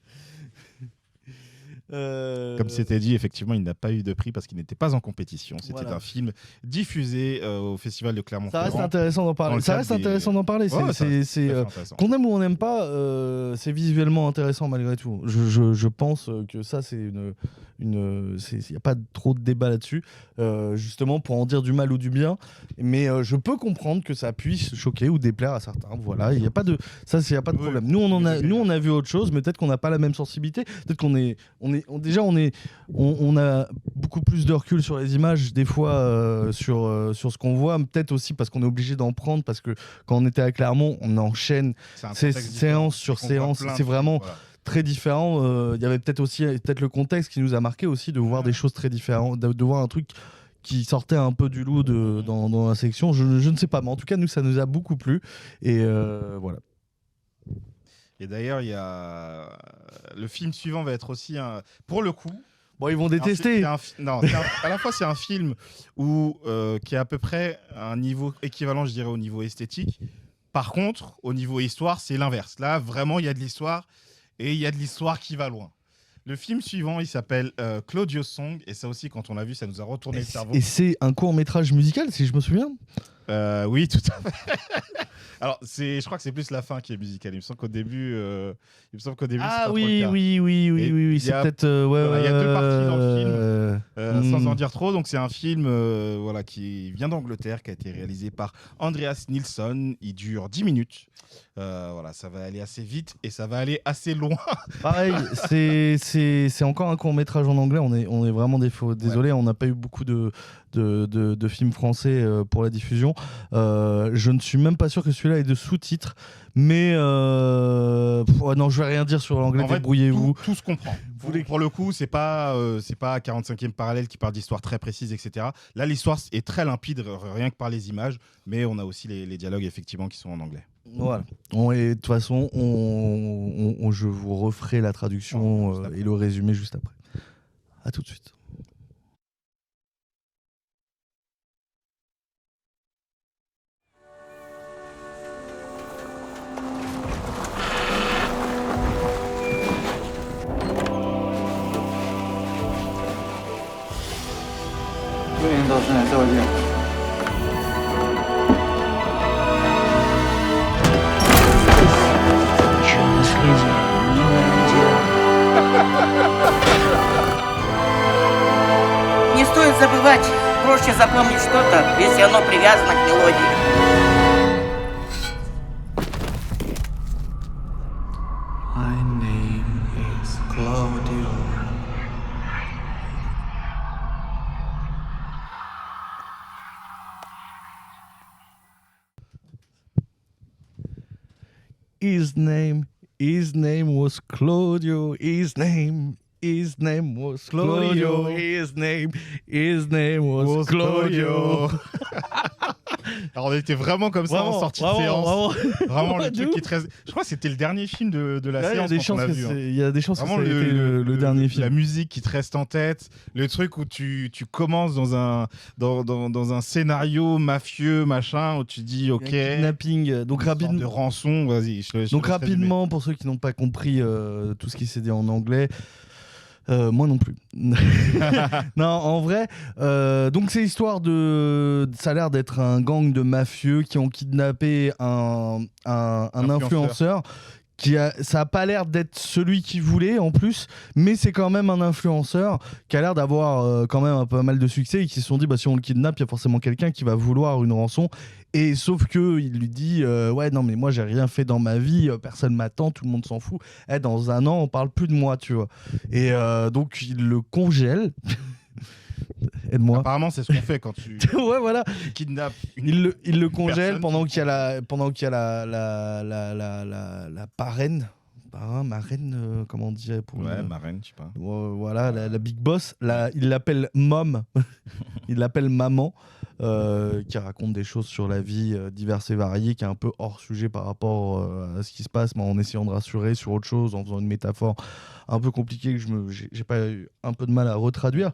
Comme c'était dit, effectivement, il n'a pas eu de prix parce qu'il n'était pas en compétition. C'était un film diffusé au Festival de Clermont-Ferrand. Ça reste intéressant d'en parler. Qu'on aime ou on n'aime pas, c'est visuellement intéressant malgré tout. Je pense que ça, il n'y a pas trop de débat là-dessus, justement pour en dire du mal ou du bien. Mais je peux comprendre que ça puisse choquer ou déplaire à certains. Voilà, il n'y a pas de problème. Nous, on a vu autre chose, mais peut-être qu'on n'a pas la même sensibilité. Peut-être qu'on on a beaucoup plus de recul sur les images des fois sur ce qu'on voit, peut-être aussi parce qu'on est obligé d'en prendre, parce que quand on était à Clermont, on enchaîne séance sur séance, c'est vraiment très différent. Il y avait peut-être le contexte qui nous a marqué aussi, de voir des choses très différentes, de voir un truc qui sortait un peu du lot dans la section. Je ne sais pas, mais en tout cas, nous, ça nous a beaucoup plu. Et voilà. Et d'ailleurs, le film suivant va être aussi pour le coup. Bon, ils vont détester. À la fois, c'est un film qui est à peu près un niveau équivalent, je dirais, au niveau esthétique. Par contre, au niveau histoire, c'est l'inverse. Là, vraiment, il y a de l'histoire et il y a de l'histoire qui va loin. Le film suivant, il s'appelle Claudio's Song. Et ça aussi, quand on l'a vu, ça nous a retourné le cerveau. Et c'est un court-métrage musical, si je me souviens. Oui, tout à fait. Alors, je crois que c'est plus la fin qui est musicale. Il me semble qu'au début, c'est pas trop le cas. Oui. C'est peut-être. Il y a deux parties dans le film, sans en dire trop. Donc, c'est un film qui vient d'Angleterre, qui a été réalisé par Andreas Nilsson. Il dure 10 minutes. Ça va aller assez vite et ça va aller assez loin. Pareil, c'est encore un court-métrage en anglais. On est vraiment désolé, on n'a pas eu beaucoup de films français pour la diffusion. Je ne suis même pas sûr que celui-là ait de sous-titres, mais non, je vais rien dire sur l'anglais. Débrouillez-vous. Tout se comprend. Pour le coup, c'est pas 45e parallèle qui parle d'histoires très précises, etc. Là, l'histoire est très limpide, rien que par les images, mais on a aussi les dialogues effectivement qui sont en anglais. Voilà. Et de toute façon, je vous referai la traduction et le résumé juste après. À tout de suite. Не стоит забывать. Проще запомнить что-то, если оно привязано к мелодии. My name is Claudio. His name was Claudio. His name was Claudio. His name was Claudio. Alors on était vraiment comme ça en sortie de séance. Vraiment le truc qui est très. Je crois que c'était le dernier film de la séance. Il y a des chances que vraiment ça ait été le dernier film. La musique qui te reste en tête, le truc où tu commences dans un scénario mafieux machin où tu dis ok. Kidnapping. Donc rapidement. De rançon, vas-y. Donc rapidement pour ceux qui n'ont pas compris tout ce qui s'est dit en anglais. Moi non plus. Non, en vrai, donc c'est l'histoire ça a l'air d'être un gang de mafieux qui ont kidnappé un influenceur. Ça a pas l'air d'être celui qu'il voulait en plus, mais c'est quand même un influenceur qui a l'air d'avoir quand même un peu mal de succès et qui se sont dit si on le kidnappe, il y a forcément quelqu'un qui va vouloir une rançon. Et sauf que il lui dit ouais non mais moi j'ai rien fait dans ma vie, personne m'attend, tout le monde s'en fout. Dans un an on parle plus de moi, tu vois. Et donc il le congèle. Aide-moi. Apparemment c'est ce qu'on fait quand tu ouais voilà, tu kidnappes il le congèle pendant qu'il y a la parraine. Marraine, comment on dirait pour marraine, je sais pas. Voilà, la big boss, il l'appelle Mom, il l'appelle maman, qui raconte des choses sur la vie diverses et variées, qui est un peu hors sujet par rapport à ce qui se passe, mais en essayant de rassurer sur autre chose, en faisant une métaphore un peu compliquée que j'ai pas eu un peu de mal à retraduire.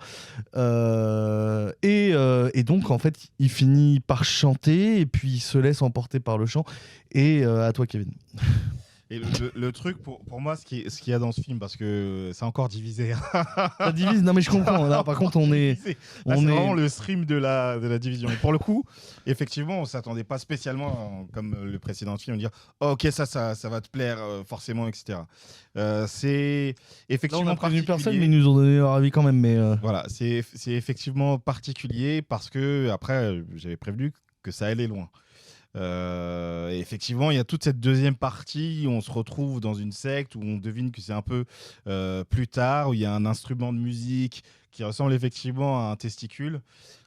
Et donc, en fait, il finit par chanter, et puis il se laisse emporter par le chant. Et à toi, Kevin. Et le truc, pour moi, ce qu'il y a dans ce film, parce que c'est encore divisé. Ça divise, non mais je comprends. Là, par contre, c'est vraiment le stream de la division. Et pour le coup, effectivement, on s'attendait pas spécialement, comme le précédent film, à dire oh, ok, ça va te plaire forcément, etc. C'est effectivement. Là, on n'a prévenu personne, mais ils nous ont donné leur avis quand même. Mais voilà, c'est effectivement particulier parce que après, j'avais prévenu que ça allait loin. Et effectivement, il y a toute cette deuxième partie où on se retrouve dans une secte où on devine que c'est un peu plus tard, où il y a un instrument de musique qui ressemble effectivement à un testicule.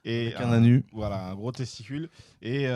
Et un anus. Voilà, un gros testicule. Et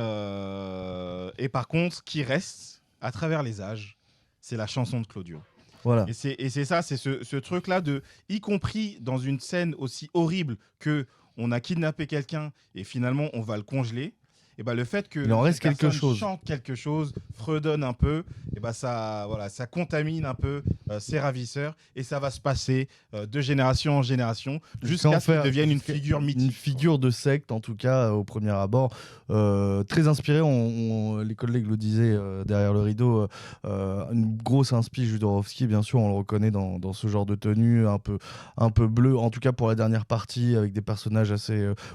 par contre, ce qui reste à travers les âges, c'est la chanson de Claudio. Voilà. Et c'est ça, c'est ce truc-là, y compris dans une scène aussi horrible que on a kidnappé quelqu'un et finalement on va le congeler. Et bah, le fait que il en reste quelque chose, chante quelque chose, fredonne un peu, et bah ça contamine un peu ses ravisseurs et ça va se passer de génération en génération jusqu'à ce qu'il devienne une figure mythique. Une figure de secte, en tout cas, au premier abord. Très inspiré, les collègues le disaient derrière le rideau, une grosse inspi Jodorowsky, bien sûr, on le reconnaît dans ce genre de tenue un peu bleu, en tout cas pour la dernière partie, avec des personnages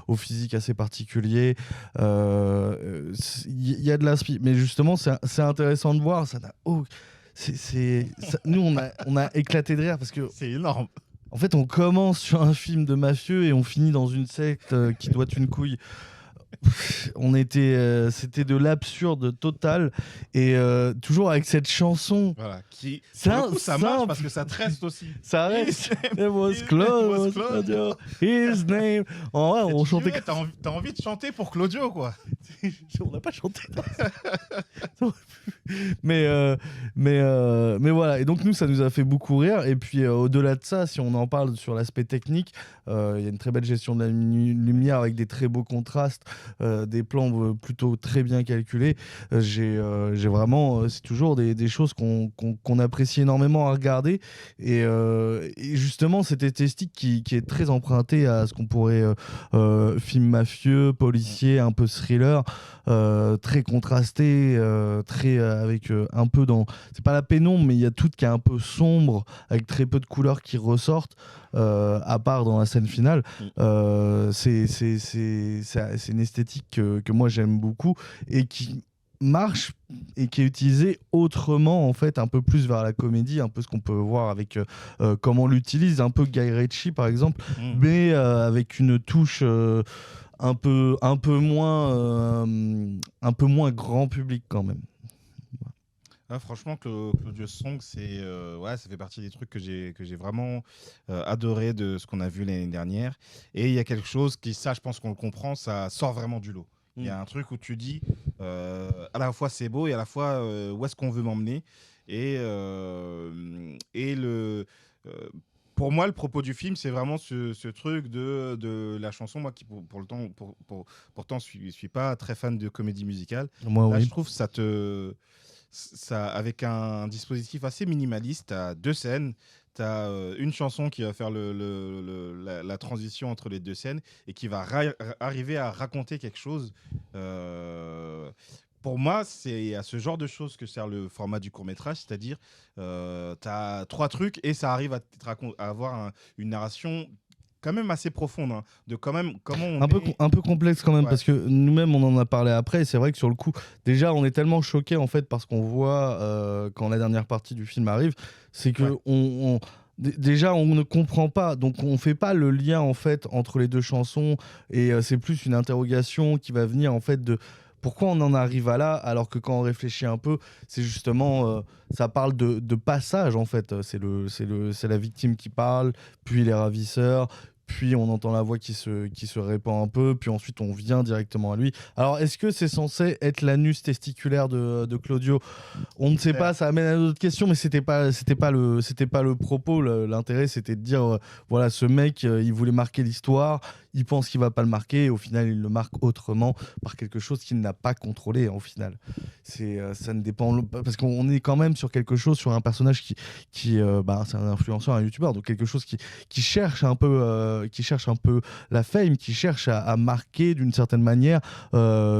au physique assez particuliers. il y a de l'inspi. Mais justement, c'est intéressant de voir. Ça n'a nous, on a éclaté de rire parce que c'est énorme. En fait, on commence sur un film de mafieux et on finit dans une secte qui doit une couille. C'était de l'absurde total et toujours avec cette chanson. Voilà, ça marche parce que ça te reste aussi. Ça reste. It was Claudio. His name. En vrai, on chantait. T'as envie de chanter pour Claudio, quoi. On n'a pas chanté. mais voilà. Et donc nous, ça nous a fait beaucoup rire. Et puis au-delà de ça, si on en parle sur l'aspect technique, il y a une très belle gestion de la lumière avec des très beaux contrastes. Des plans plutôt très bien calculés. J'ai vraiment, c'est toujours des choses qu'on apprécie énormément à regarder. Et justement, cette esthétique qui est très empruntée à ce qu'on pourrait film mafieux, policier, un peu thriller, très contrasté, très avec un peu dans, c'est pas la pénombre, mais il y a tout qui est un peu sombre, avec très peu de couleurs qui ressortent. À part dans la scène finale, c'est une esthétique que moi j'aime beaucoup et qui marche et qui est utilisée autrement, en fait, un peu plus vers la comédie, un peu ce qu'on peut voir avec comment on l'utilise, un peu Guy Ritchie par exemple, mais avec une touche un peu moins grand public quand même. Ah, franchement, Claudio Song, ça fait partie des trucs que j'ai vraiment adoré de ce qu'on a vu l'année dernière. Et il y a quelque chose qui, ça, je pense qu'on le comprend, ça sort vraiment du lot. Il y a un truc où tu dis, à la fois c'est beau et à la fois où est-ce qu'on veut m'emmener. Pour moi, le propos du film, c'est vraiment ce truc de la chanson. Moi, qui pourtant, je suis pas très fan de comédie musicale. Moi, là, oui. je trouve ça, avec un dispositif assez minimaliste, tu as 2 scènes, tu as une chanson qui va faire la transition entre les 2 scènes et qui va arriver à raconter quelque chose. Pour moi, c'est à ce genre de choses que sert le format du court-métrage, c'est-à-dire tu as 3 trucs et ça arrive à avoir une narration quand même assez profonde, hein, de quand même comment on un peu complexe quand même, parce que nous-mêmes on en a parlé après, et c'est vrai que sur le coup déjà on est tellement choqué en fait parce qu'on voit quand la dernière partie du film arrive, c'est que déjà on ne comprend pas, donc on fait pas le lien en fait entre les 2 chansons, et c'est plus une interrogation qui va venir en fait de pourquoi on en arrive à là, alors que quand on réfléchit un peu, c'est justement ça parle de passage en fait, c'est la victime qui parle, puis les ravisseurs, puis on entend la voix qui se répand un peu, puis ensuite on vient directement à lui. Alors est-ce que c'est censé être l'anus testiculaire de Claudio ? On ne sait pas, ça amène à d'autres questions, mais c'était pas le propos. L'intérêt c'était de dire voilà, ce mec il voulait marquer l'histoire, il pense qu'il va pas le marquer, et au final il le marque autrement par quelque chose qu'il n'a pas contrôlé. Au final, ça ne dépend, parce qu'on est quand même sur quelque chose, sur un personnage qui c'est un influenceur, un youtubeur, donc quelque chose qui cherche un peu la fame, qui cherche à marquer d'une certaine manière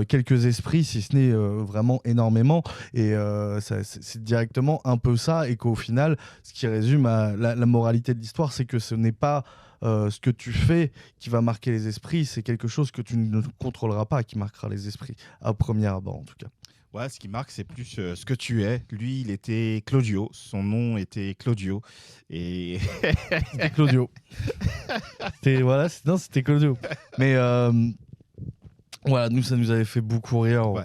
quelques esprits, si ce n'est vraiment énormément, et c'est directement un peu ça, et qu'au final ce qui résume à la moralité de l'histoire, c'est que ce n'est pas ce que tu fais qui va marquer les esprits, c'est quelque chose que tu ne contrôleras pas qui marquera les esprits, à premier abord en tout cas. Ouais, ce qui marque, c'est plus ce que tu es. Lui, il était Claudio. Son nom était Claudio. Et c'était Claudio. C'était Claudio. Mais voilà, nous, ça nous avait fait beaucoup rire. Ouais.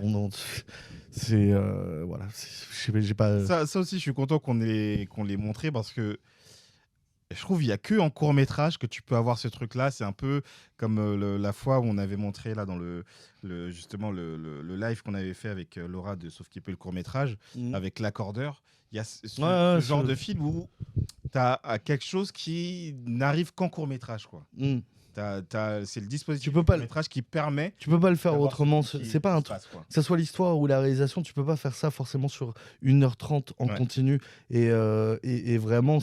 J'ai pas. Ça aussi, je suis content qu'on l'ait montré, parce que je trouve qu'il n'y a que en court-métrage que tu peux avoir ce truc-là. C'est un peu comme la fois où on avait montré là dans justement le live qu'on avait fait avec Laura de Sauf qui peut le court-métrage, avec l'accordeur. Il y a ce genre de film où tu as quelque chose qui n'arrive qu'en court-métrage, quoi. C'est le dispositif du court-métrage qui permet. Tu peux pas le faire autrement. C'est pas un truc. Que ça soit l'histoire ou la réalisation, tu peux pas faire ça forcément sur 1h30 en continu. Et vraiment,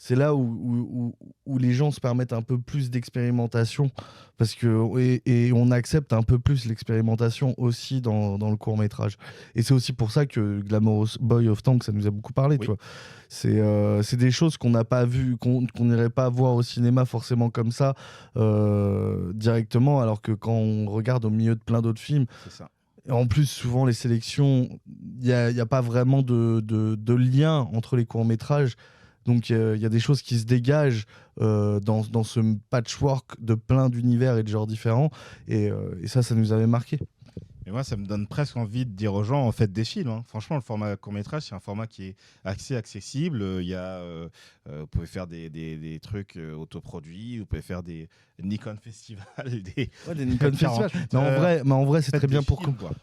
c'est là où les gens se permettent un peu plus d'expérimentation parce et on accepte un peu plus l'expérimentation aussi dans le court-métrage. Et c'est aussi pour ça que Glamorous Boy of Tank, ça nous a beaucoup parlé. Oui. Tu vois. C'est des choses qu'on n'a pas vues, qu'on n'irait pas voir au cinéma forcément comme ça directement, alors que quand on regarde au milieu de plein d'autres films... C'est ça. En plus, souvent, les sélections, il n'y a pas vraiment de lien entre les courts-métrages. Donc, il y a des choses qui se dégagent dans ce patchwork de plein d'univers et de genres différents. Et ça nous avait marqué. Et moi, ça me donne presque envie de dire aux gens, en fait, des films. Hein. Franchement, le format court-métrage, c'est un format qui est assez accessible. Vous pouvez faire des trucs autoproduits, vous pouvez faire des Nikon Festival. Des Nikon Festival. Mais en vrai, c'est très bien pour...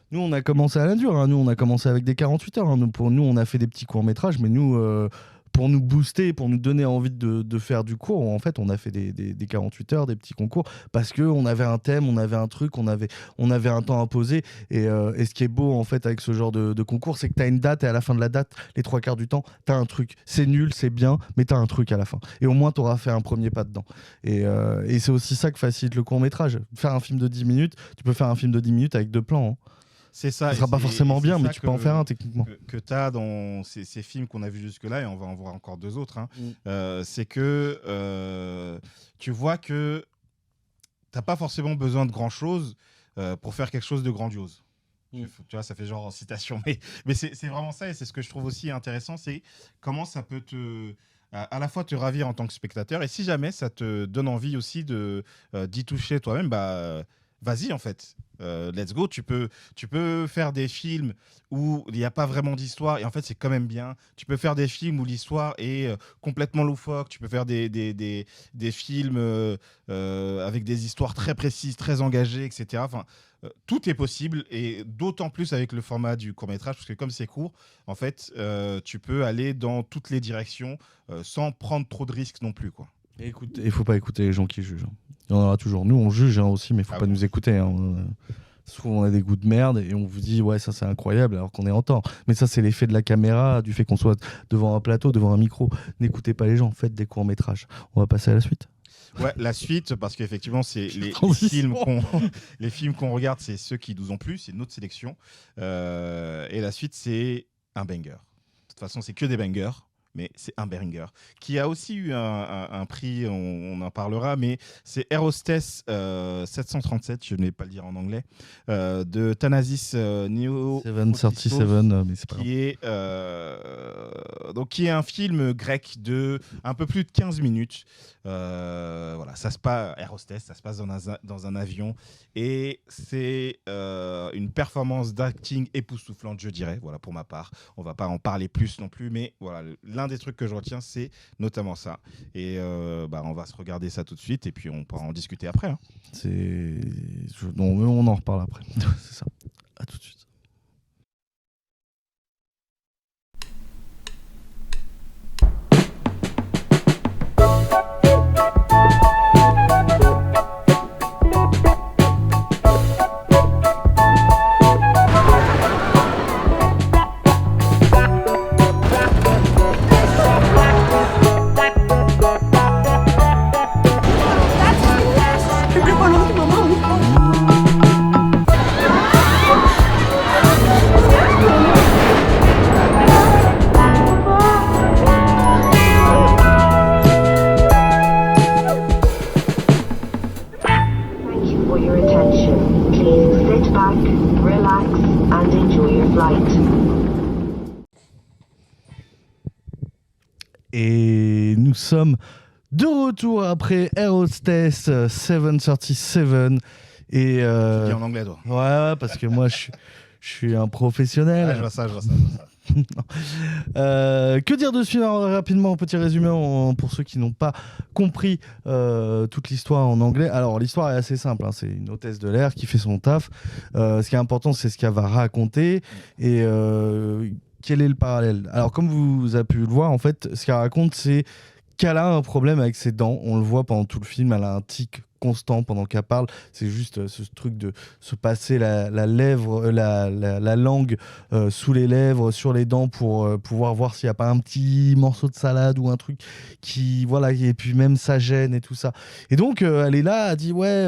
Nous, on a commencé à la dure. Hein. Nous, on a commencé avec des 48 heures. Hein. Pour nous, on a fait des petits courts-métrages, mais nous... pour nous booster, pour nous donner envie de faire du cours, en fait, on a fait des 48 heures, des petits concours, parce qu'on avait un thème, on avait un truc, on avait un temps à poser. Et ce qui est beau, en fait, avec ce genre de concours, c'est que tu as une date, et à la fin de la date, les 3/4 du temps, tu as un truc. C'est nul, c'est bien, mais tu as un truc à la fin. Et au moins, tu auras fait un premier pas dedans. Et c'est aussi ça que facilite le court-métrage. Faire un film de 10 minutes, tu peux faire un film de 10 minutes avec 2 plans. Hein. C'est ça. Ce sera pas forcément bien, mais tu peux en faire un techniquement. Que tu as dans ces films qu'on a vus jusque-là, et on va en voir encore 2 autres, hein, c'est que tu vois que tu n'as pas forcément besoin de grand-chose pour faire quelque chose de grandiose. Tu vois, ça fait genre en citation, mais c'est vraiment ça, et c'est ce que je trouve aussi intéressant, c'est comment ça peut à la fois te ravir en tant que spectateur, et si jamais ça te donne envie aussi d'y toucher toi-même, vas-y en fait, let's go. Tu peux faire des films où il n'y a pas vraiment d'histoire et en fait c'est quand même bien. Tu peux faire des films où l'histoire est complètement loufoque. Tu peux faire des films avec des histoires très précises, très engagées, etc. Enfin, tout est possible, et d'autant plus avec le format du court-métrage, parce que comme c'est court, en fait, tu peux aller dans toutes les directions sans prendre trop de risques non plus, quoi. Écoute, il faut pas écouter les gens qui jugent. Il y en aura toujours. Nous, on juge aussi, mais il faut pas nous écouter. Hein. Souvent, on a des goûts de merde et on vous dit ouais, ça c'est incroyable, alors qu'on est en tort. Mais ça, c'est l'effet de la caméra, du fait qu'on soit devant un plateau, devant un micro. N'écoutez pas les gens, faites des courts-métrages. On va passer à la suite. Ouais, la suite, parce qu'effectivement, c'est les films qu'on regarde, c'est ceux qui nous ont plu, c'est notre sélection. Et la suite, c'est un banger. De toute façon, c'est que des bangers. Mais c'est un banger, qui a aussi eu un prix, on en parlera, mais c'est Air Hostess 737, je ne vais pas le dire en anglais, de Thanasis Neo 737, mais c'est pas qui est un film grec de un peu plus de 15 minutes. Voilà, ça se passe, Air Hostess, ça se passe dans un avion, et c'est une performance d'acting époustouflante, je dirais, voilà, pour ma part. On ne va pas en parler plus non plus, mais voilà, l'un des trucs que je retiens, c'est notamment ça. Et on va se regarder ça tout de suite, et puis on pourra en discuter après. Hein. On en reparle après. C'est ça. À tout de suite. Et nous sommes de retour après Air Hostess 737. Et tu dis en anglais, toi. Ouais, parce que moi, je suis un professionnel. Ouais, je vois ça. Que dire de ce film? Rapidement, petit résumé pour ceux qui n'ont pas compris toute l'histoire en anglais. Alors, l'histoire est assez simple, hein. C'est une hôtesse de l'air qui fait son taf. Ce qui est important, c'est ce qu'elle va raconter. Et quel est le parallèle? Alors, comme vous avez pu le voir, en fait, ce qu'elle raconte, c'est qu'elle a un problème avec ses dents. On le voit pendant tout le film, elle a un tic constant pendant qu'elle parle. C'est juste ce truc de se passer la lèvre, la langue sous les lèvres, sur les dents pour pouvoir voir s'il n'y a pas un petit morceau de salade ou un truc qui, voilà, et puis même ça gêne et tout ça. Et donc, elle est là, elle dit ouais,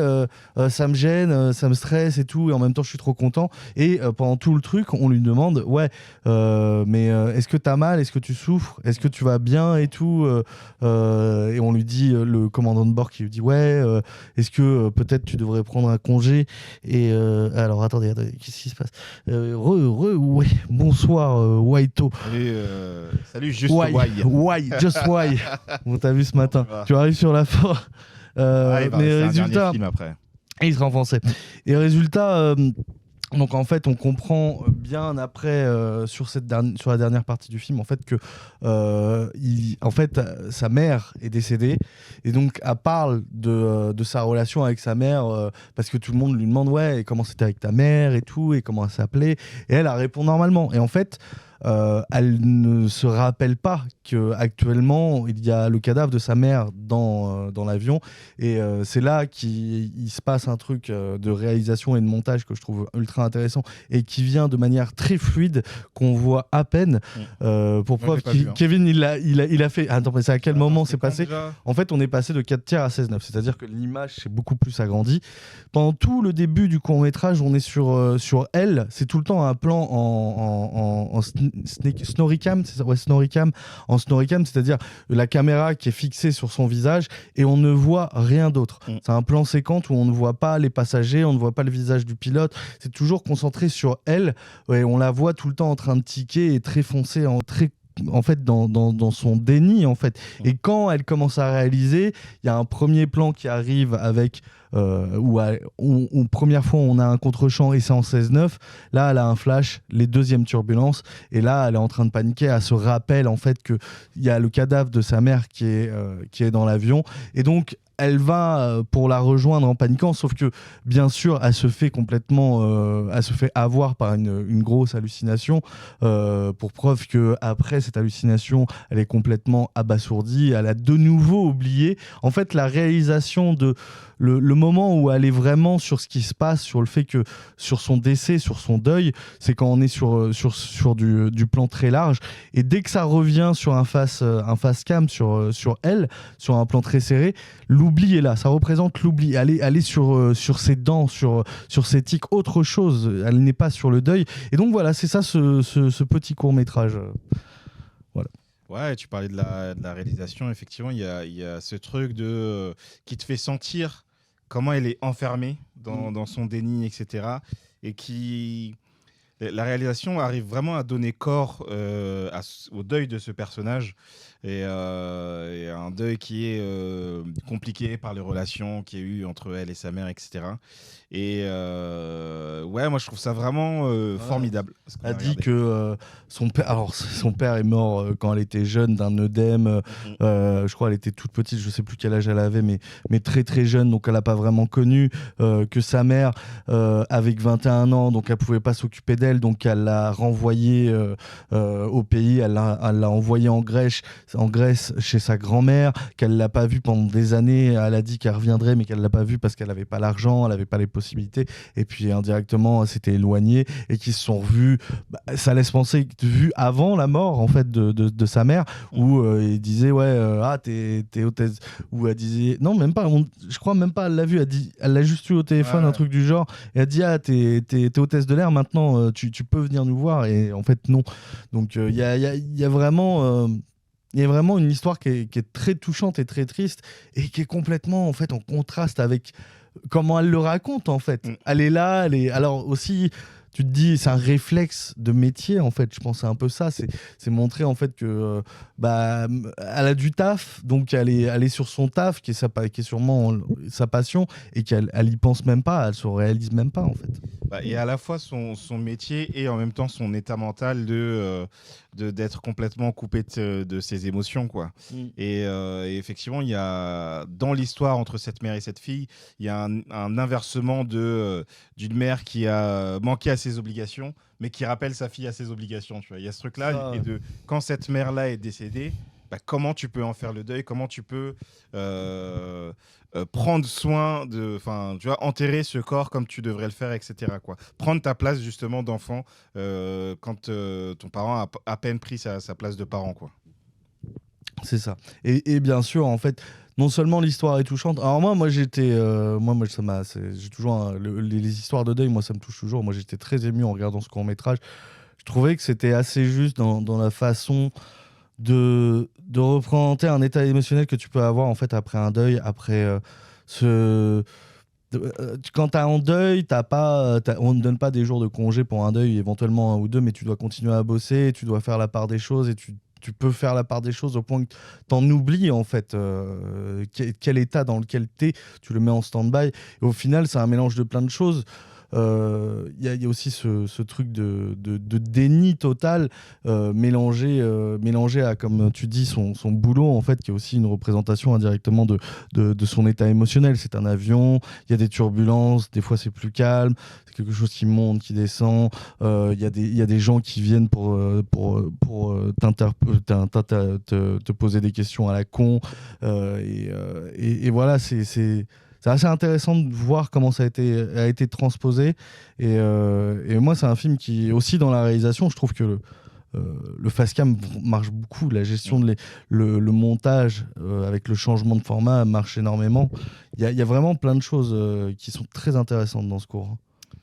ça me gêne, ça me stresse et tout, et en même temps, je suis trop content. Et pendant tout le truc, on lui demande ouais, mais est-ce que t'as mal, est-ce que tu souffres, est-ce que tu vas bien et tout, et on lui dit, le commandant de bord qui lui dit ouais, est-ce que peut-être tu devrais prendre un congé. Et alors attendez, qu'est-ce qui se passe? Ouais, bonsoir Waito. Salut juste Why. Just Why. On t'a vu ce matin. Tu arrives sur la fin. Mais résultat, film après. Et il sera en français. Et résultat, donc en fait, on comprend bien après sur la dernière partie du film, en fait que sa mère est décédée, et donc elle parle de sa relation avec sa mère parce que tout le monde lui demande ouais, et comment c'était avec ta mère et tout, et comment elle s'appelait, et elle répond normalement. Et en fait, elle ne se rappelle pas qu'actuellement il y a le cadavre de sa mère dans l'avion, et c'est là qu'il se passe un truc de réalisation et de montage que je trouve ultra intéressant et qui vient de manière très fluide, qu'on voit à peine. Pour preuve, Kevin il a fait. Attends, mais c'est à quel moment c'est passé déjà. En fait, on est passé de 4:3 à 16:9, c'est-à-dire que l'image s'est beaucoup plus agrandie. Pendant tout le début du court-métrage, on est sur elle, c'est tout le temps un plan en snoricam, c'est ça, ouais, snoricam, en snoricam, c'est-à-dire la caméra qui est fixée sur son visage et on ne voit rien d'autre. C'est un plan séquence où on ne voit pas les passagers, on ne voit pas le visage du pilote, c'est toujours concentré sur elle, et on la voit tout le temps en train de tiquer et très foncée, en fait dans son déni en fait. Et quand elle commence à réaliser, il y a un premier plan qui arrive avec première fois on a un contre-champ et c'est en 16:9. Là elle a un flash, les deuxièmes turbulences, et là elle est en train de paniquer. Elle se rappelle en fait que il y a le cadavre de sa mère qui est dans l'avion, et donc elle va pour la rejoindre en paniquant, sauf que bien sûr elle se fait complètement elle se fait avoir par une grosse hallucination, pour preuve que après cette hallucination elle est complètement abasourdie, elle a de nouveau oublié en fait la réalisation de le moment où elle est vraiment sur ce qui se passe, sur le fait que sur son décès, sur son deuil, c'est quand on est sur du plan très large, et dès que ça revient sur un face cam sur elle, sur un plan très serré, l'oubli est là, ça représente l'oubli. Elle est sur ses dents, sur ses tics, autre chose, elle n'est pas sur le deuil. Et donc voilà, c'est ça ce petit court-métrage. Voilà. Ouais, tu parlais de la réalisation, effectivement, il y a ce truc qui te fait sentir comment elle est enfermée dans son déni, etc. Et la réalisation arrive vraiment à donner corps au deuil de ce personnage, et un deuil qui est compliqué par les relations qu'il y a eu entre elle et sa mère, etc. Et ouais, moi je trouve ça vraiment formidable. Elle a dit que son père est mort quand elle était jeune d'un œdème. Je crois qu'elle était toute petite, je sais plus quel âge elle avait, mais très très jeune, donc elle n'a pas vraiment connu. Que sa mère, avec 21 ans, donc elle pouvait pas s'occuper d'elle, donc elle l'a renvoyée au pays, elle l'a envoyée en Grèce chez sa grand-mère, qu'elle l'a pas vue pendant des années. Elle a dit qu'elle reviendrait, mais qu'elle l'a pas vue parce qu'elle avait pas l'argent, elle avait pas les possibilités, et puis indirectement elle s'était éloignée, et qu'ils se sont revus. Ça laisse penser, vus avant la mort en fait de sa mère, où il disait ouais, t'es hôtesse, ou elle disait non, même pas, je crois même pas, elle l'a vu, elle l'a juste eu au téléphone, un truc du genre, et elle dit t'es hôtesse de l'air maintenant, tu peux venir nous voir, et en fait non. Donc il y a vraiment il y a vraiment une histoire qui est très touchante et très triste, et qui est complètement en fait en contraste avec comment elle le raconte en fait. Elle est là, alors aussi, tu te dis, c'est un réflexe de métier en fait, je pense c'est un peu ça, c'est montrer en fait que elle a du taf, donc elle est sur son taf qui est sûrement sa passion, et qu'elle y pense même pas, elle se réalise même pas en fait. Et à la fois son métier et en même temps son état mental d'être complètement coupé de ses émotions, quoi. Et effectivement, il y a dans l'histoire entre cette mère et cette fille, il y a un inversement d'une mère qui a manqué à ses obligations, mais qui rappelle sa fille à ses obligations. Tu vois, il y a ce truc-là, et quand cette mère-là est décédée, comment tu peux en faire le deuil, comment tu peux prendre soin tu vois, enterrer ce corps comme tu devrais le faire, etc. quoi. Prendre ta place justement d'enfant quand ton parent a à peine pris sa place de parent, quoi. C'est ça. Et bien sûr, en fait, non seulement l'histoire est touchante. Alors moi j'étais, j'ai toujours les histoires de deuil, moi ça me touche toujours. Moi j'étais très ému en regardant ce court métrage. Je trouvais que c'était assez juste dans la façon de représenter un état émotionnel que tu peux avoir en fait après un deuil, après quand t'es en deuil, on ne donne pas des jours de congé pour un deuil, éventuellement 1 ou 2, mais tu dois continuer à bosser, tu dois faire la part des choses et tu peux faire la part des choses au point que t'en oublies en fait quel état dans lequel t'es, tu le mets en stand-by et au final c'est un mélange de plein de choses. Il y a aussi ce truc de déni total mélangé à, comme tu dis, son boulot en fait, qui est aussi une représentation indirectement de son état émotionnel. C'est un avion, il y a des turbulences, des fois c'est plus calme, c'est quelque chose qui monte, qui descend, il y a des gens qui viennent pour te poser des questions à la con et voilà, c'est assez intéressant de voir comment ça a été transposé. Et moi, c'est un film qui, aussi dans la réalisation, je trouve que le fast-cam marche beaucoup. La gestion le montage avec le changement de format marche énormément. Il y a vraiment plein de choses qui sont très intéressantes dans ce cours.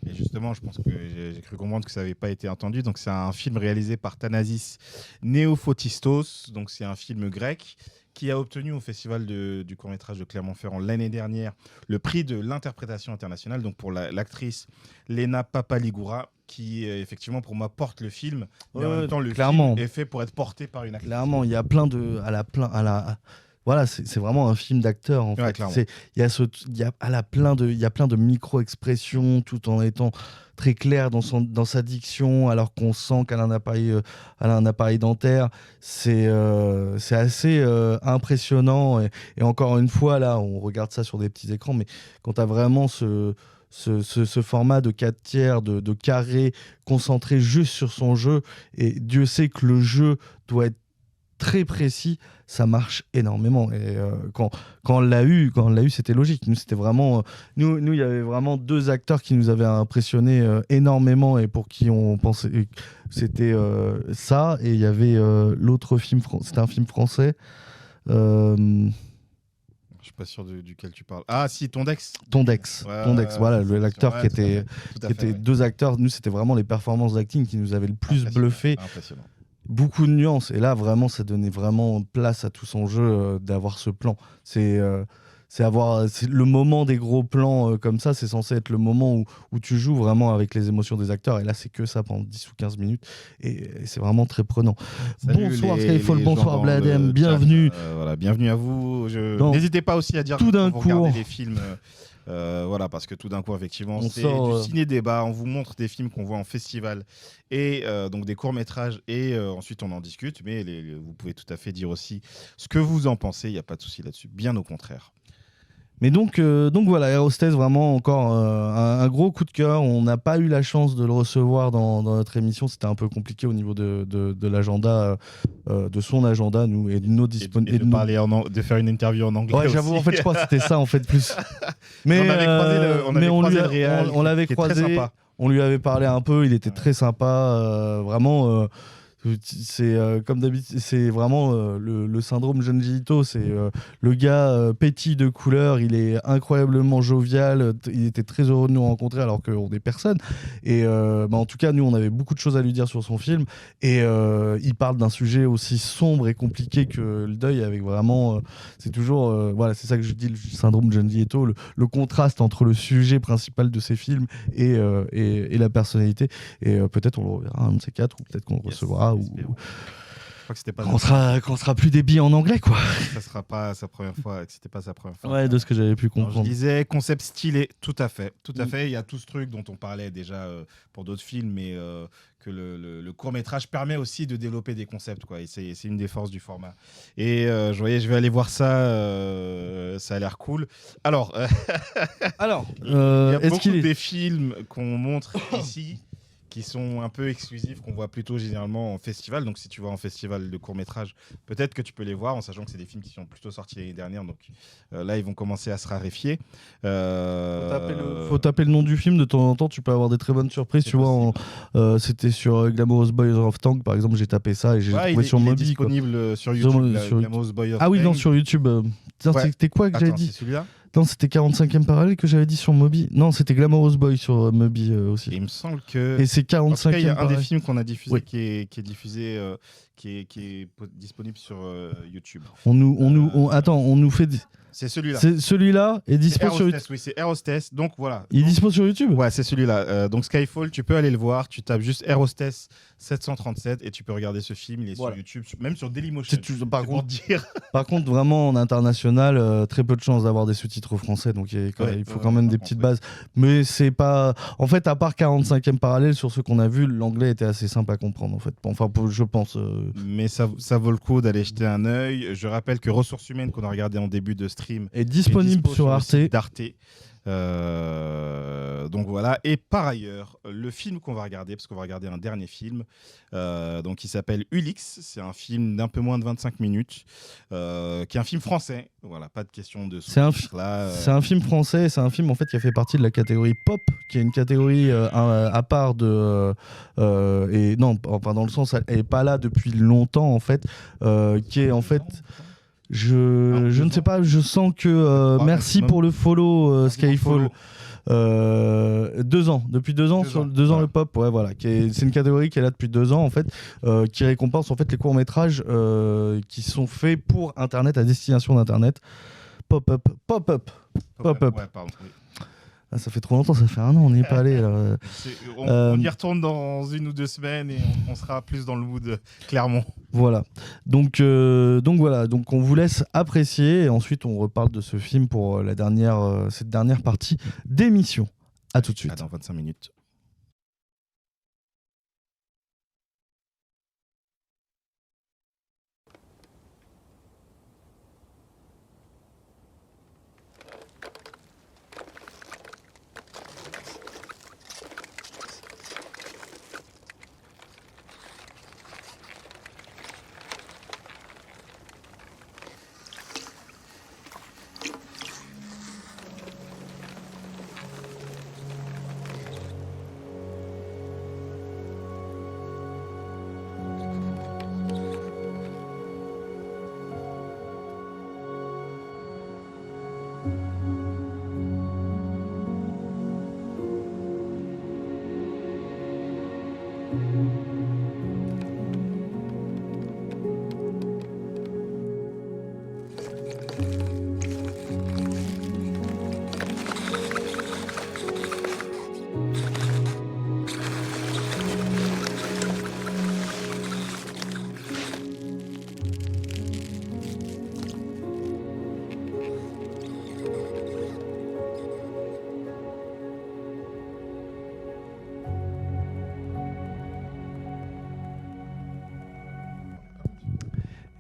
Et justement, je pense que j'ai cru comprendre que ça n'avait pas été entendu. Donc, c'est un film réalisé par Thanasis Neophotistos. Donc, c'est un film grec qui a obtenu au Festival du court-métrage de Clermont-Ferrand l'année dernière le prix de l'interprétation internationale, donc pour l'actrice Lena Papaligoura, qui effectivement pour moi porte le film, mais en même temps le film est fait pour être porté par une actrice. Clairement, il y a plein de... Voilà, c'est vraiment un film d'acteur en fait. Il y a plein de micro-expressions tout en étant très clair dans sa diction, alors qu'on sent qu'elle a un appareil dentaire. C'est assez impressionnant. Et encore une fois, là, on regarde ça sur des petits écrans, mais quand tu as vraiment ce format de 4/3, de carré, concentré juste sur son jeu, et Dieu sait que le jeu doit être très précis, ça marche énormément. Et quand on l'a eu, c'était logique. Nous, c'était vraiment nous, il y avait vraiment 2 acteurs qui nous avaient impressionnés énormément et pour qui on pensait que c'était ça. Et il y avait l'autre film, c'était un film français. Je suis pas sûr duquel tu parles. Ah si, Tondex. Voilà, l'acteur qui était 2 acteurs. Nous, c'était vraiment les performances d'acting qui nous avaient le plus bluffé. Impressionnant. Beaucoup de nuances, et là vraiment ça donnait vraiment place à tout son jeu d'avoir ce plan. C'est le moment des gros plans comme ça, c'est censé être le moment où tu joues vraiment avec les émotions des acteurs, et là c'est que ça pendant 10 ou 15 minutes et c'est vraiment très prenant. Salut bonsoir Skyfall, bonsoir Bladem, bienvenue. Voilà, bienvenue à vous. N'hésitez pas aussi à dire tout d'un coup regardez les films. Voilà, parce que tout d'un coup, effectivement, c'est du ciné-débat. On vous montre des films qu'on voit en festival et donc des courts-métrages et ensuite on en discute. Mais vous pouvez tout à fait dire aussi ce que vous en pensez. Il n'y a pas de souci là-dessus. Bien au contraire. Mais donc voilà, Aerosthèse, vraiment encore un gros coup de cœur. On n'a pas eu la chance de le recevoir dans notre émission. C'était un peu compliqué au niveau de l'agenda, de son agenda, nous, et de nos disponibilités. De faire une interview en anglais. Ouais, j'avoue, en fait, je crois que c'était ça, en fait, plus. Mais on l'avait croisé. On lui avait parlé un peu. Il était très sympa, vraiment. C'est comme d'habitude, c'est vraiment le syndrome Junji Ito. C'est le gars pétille de couleur, il est incroyablement jovial, il était très heureux de nous rencontrer alors qu'on est personne. Et en tout cas, nous, on avait beaucoup de choses à lui dire sur son film. Et il parle d'un sujet aussi sombre et compliqué que le deuil, avec vraiment. C'est toujours. Voilà, c'est ça que je dis, le syndrome Junji Ito, le contraste entre le sujet principal de ses films et la personnalité. Et peut-être on le reverra un de ces 4, ou peut-être qu'on le recevra. Je crois que c'était pas qu'on sera plus débile en anglais, quoi. Ça sera pas sa première fois, c'était pas sa première fois. Ouais, de ce que j'avais pu comprendre. Alors, je disais concept stylé, tout à fait. Il y a tout ce truc dont on parlait déjà pour d'autres films, mais que le court-métrage permet aussi de développer des concepts, quoi. Et c'est une des forces du format. Et je vais aller voir ça, ça a l'air cool. Alors, il y a beaucoup des films qu'on montre ici qui sont un peu exclusifs, qu'on voit plutôt généralement en festival. Donc si tu vas en festival de court-métrage, peut-être que tu peux les voir, en sachant que c'est des films qui sont plutôt sortis l'année dernière. Donc là, ils vont commencer à se raréfier. Faut taper le nom du film de temps en temps, tu peux avoir des très bonnes surprises. Tu vois, c'était sur Glamorous Boys of Tank, par exemple, j'ai tapé ça et j'ai trouvé sur Mobi. Il est disponible sur YouTube. Glamorous Boys of Ah oui, Tank. non, sur YouTube. C'était quoi que j'avais dit? C'est celui-là? Non, c'était 45e parallèle que j'avais dit sur Mobi. Non, c'était Glamorous Boy sur Mobi aussi. Et il me semble que. Et c'est 45e. En tout cas, il y a un des films qu'on a diffusé qui est diffusé, qui est disponible sur YouTube. On nous fait. C'est celui-là. Celui-là est dispo sur YouTube. Oui, c'est Air Hostess. Donc voilà. Il est dispo sur YouTube? Ouais, c'est celui-là. Donc Skyfall, tu peux aller le voir. Tu tapes juste Air Hostess 737 et tu peux regarder ce film. Il est sur YouTube, même sur Dailymotion. Par contre, vraiment en international, très peu de chances d'avoir des sous-titres français. Donc il faut quand même des petites bases. Mais c'est pas. En fait, à part 45e parallèle, sur ce qu'on a vu, l'anglais était assez simple à comprendre. En fait, enfin, je pense. Mais ça vaut le coup d'aller jeter un œil. Je rappelle que Ressources Humaines qu'on a regardé en début de stream est disponible sur Arte. Donc voilà. Et par ailleurs, le film qu'on va regarder, parce qu'on va regarder un dernier film, donc il s'appelle Ulix. C'est un film d'un peu moins de 25 minutes, qui est un film français. Voilà, pas de question de sous-titres là. C'est un film français. C'est un film en fait qui a fait partie de la catégorie pop, qui est une catégorie à part de et non, enfin dans le sens, elle est pas là depuis longtemps en fait, qui est en fait. Je ne sais pas, je sens que merci pour le follow Skyfall. 2 ans, depuis 2 ans, le pop, ouais, voilà, c'est une catégorie qui est là depuis 2 ans en fait, qui récompense en fait les courts-métrages qui sont faits pour Internet, à destination d'Internet. Pop-up. Ouais, pardon, oui. Ah, ça fait trop longtemps, ça fait 1 an, on n'y est pas allé. On y retourne dans 1 ou 2 semaines et on sera plus dans le mood Clermont. Voilà. Donc voilà. Donc on vous laisse apprécier et ensuite on reparle de ce film pour cette dernière partie d'émission. À tout de suite. Dans 25 minutes.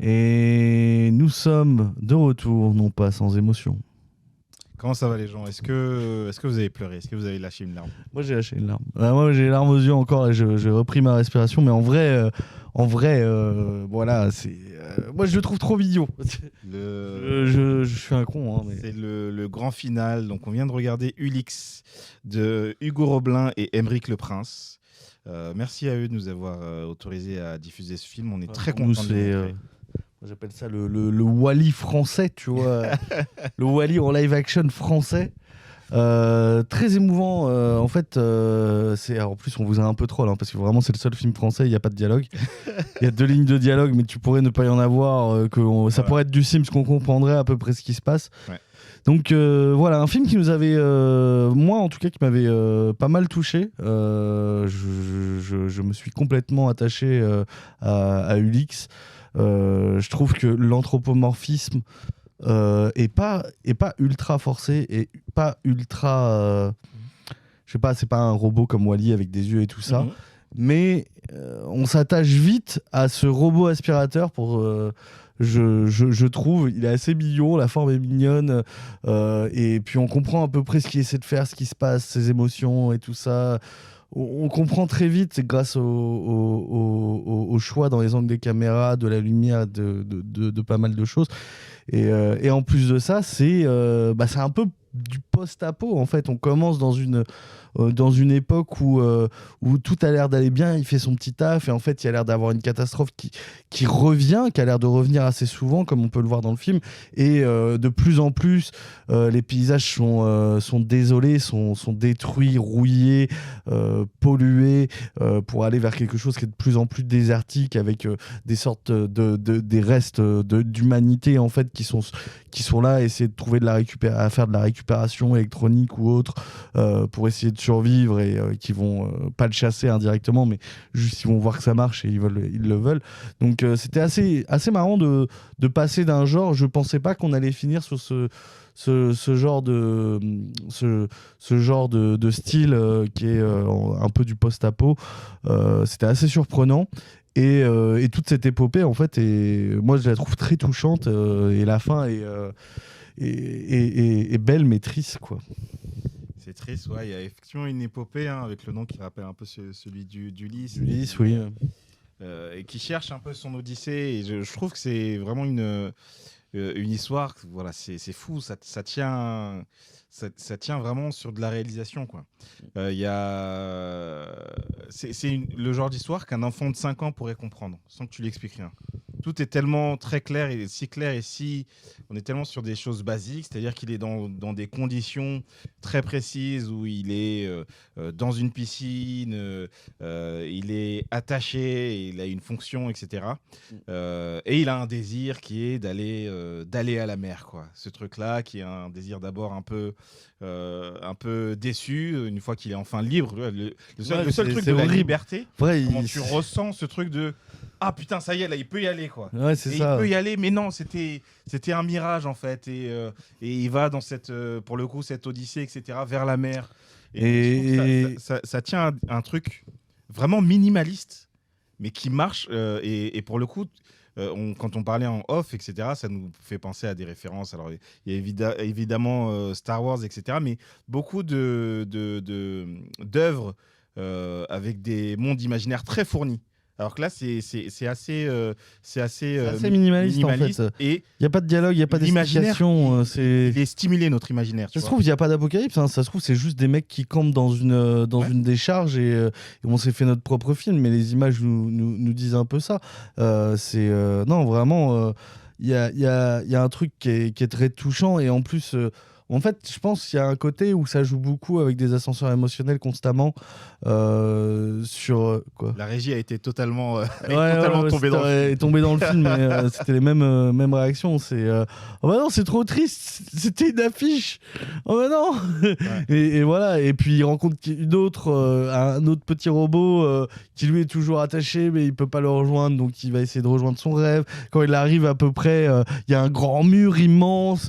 Et nous sommes de retour, non pas sans émotion. Comment ça va les gens ? Est-ce que vous avez pleuré ? Est-ce que vous avez lâché une larme ? Moi j'ai lâché une larme. Moi j'ai les larmes aux yeux encore et j'ai repris ma respiration. Mais en vrai, voilà, c'est. Moi je le trouve trop mignon. Je suis un con. Hein, mais... C'est le grand final. Donc on vient de regarder Ulix de Hugo Roblin et Aymeric Le Prince. Merci à eux de nous avoir autorisé à diffuser ce film. On est très contents de le montrer. J'appelle ça le Wall-E français, tu vois. Le Wall-E en live action français. Très émouvant. En fait, en plus, on vous a un peu troll, hein, parce que vraiment, c'est le seul film français, il n'y a pas de dialogue. Il y a 2 lignes de dialogue, mais tu pourrais ne pas y en avoir. Ça pourrait être du Sims, qu'on comprendrait à peu près ce qui se passe. Ouais. Donc voilà, un film qui nous avait, moi en tout cas, qui m'avait pas mal touché. Je me suis complètement attaché à Ulix. Je trouve que l'anthropomorphisme est pas ultra forcé et pas ultra je sais pas, c'est pas un robot comme Wall-E avec des yeux et tout ça, mais on s'attache vite à ce robot aspirateur pour je trouve il est assez mignon, la forme est mignonne, et puis on comprend à peu près ce qu'il essaie de faire, ce qui se passe, ses émotions et tout ça. on comprend très vite, c'est grâce au choix dans les angles des caméras, de la lumière, de pas mal de choses. Et en plus de ça, c'est un peu du post-apo en fait. On commence dans une époque où tout a l'air d'aller bien, il fait son petit taf et en fait il y a l'air d'avoir une catastrophe qui revient, qui a l'air de revenir assez souvent comme on peut le voir dans le film, et de plus en plus les paysages sont désolés, sont détruits, rouillés, pollués, pour aller vers quelque chose qui est de plus en plus désertique, avec des sortes des restes d'humanité en fait qui sont là, essayer de trouver à faire de la récupération électronique ou autre pour essayer de survivre, et qui vont pas le chasser indirectement, mais juste ils vont voir que ça marche et ils le veulent. Donc c'était assez marrant de passer d'un genre, je pensais pas qu'on allait finir sur ce genre de style qui est un peu du post-apo. C'était assez surprenant. Et toute cette épopée, en fait, moi je la trouve très touchante, et la fin est belle mais triste, quoi. C'est triste, ouais. Il y a effectivement une épopée avec le nom qui rappelle un peu celui d'Ulysse. Ulysse, oui. Et qui cherche un peu son Odyssée. Et je trouve que c'est vraiment une histoire. Voilà, c'est fou. Ça tient vraiment sur de la réalisation, quoi. C'est le genre d'histoire qu'un enfant de 5 ans pourrait comprendre sans que tu lui expliques rien. Tout est tellement très clair, et si clair, et si on est tellement sur des choses basiques, c'est-à-dire qu'il est dans des conditions très précises où il est dans une piscine, il est attaché, il a une fonction, etc. Et il a un désir qui est d'aller à la mer, quoi. Ce truc-là, qui est un désir d'abord un peu déçu une fois qu'il est enfin libre. Le seul truc de la liberté, quand tu ressens ce truc de ah putain, ça y est, là il peut y aller, quoi. Ouais, c'est ça. Il peut y aller, mais non, c'était un mirage en fait, et il va dans pour le coup cette odyssée, etc., vers la mer. Et ça tient un truc vraiment minimaliste, mais qui marche, et pour le coup. Quand on parlait en off, etc., ça nous fait penser à des références. Alors, il y a évidemment Star Wars, etc., mais beaucoup d'œuvres avec des mondes imaginaires très fournis. Alors que là, c'est assez minimaliste, en fait. Et il n'y a pas de dialogue, il n'y a pas d'explication. Il est stimulé, notre imaginaire. Ça se trouve, il n'y a pas d'apocalypse. Ça se trouve, c'est juste des mecs qui campent dans une décharge, et on s'est fait notre propre film. Mais les images nous disent un peu ça. Non, vraiment, il y a un truc qui est très touchant. Et en plus... en fait, je pense qu'il y a un côté où ça joue beaucoup avec des ascenseurs émotionnels constamment sur quoi. La régie a été totalement, tombée dans le film. Mais, c'était les mêmes réactions. C'est oh bah non, c'est trop triste. C'était une affiche. Oh bah non. Ouais. Et voilà. Et puis il rencontre un autre petit robot qui lui est toujours attaché, mais il peut pas le rejoindre, donc il va essayer de rejoindre son rêve. Quand il arrive à peu près, il y a un grand mur immense.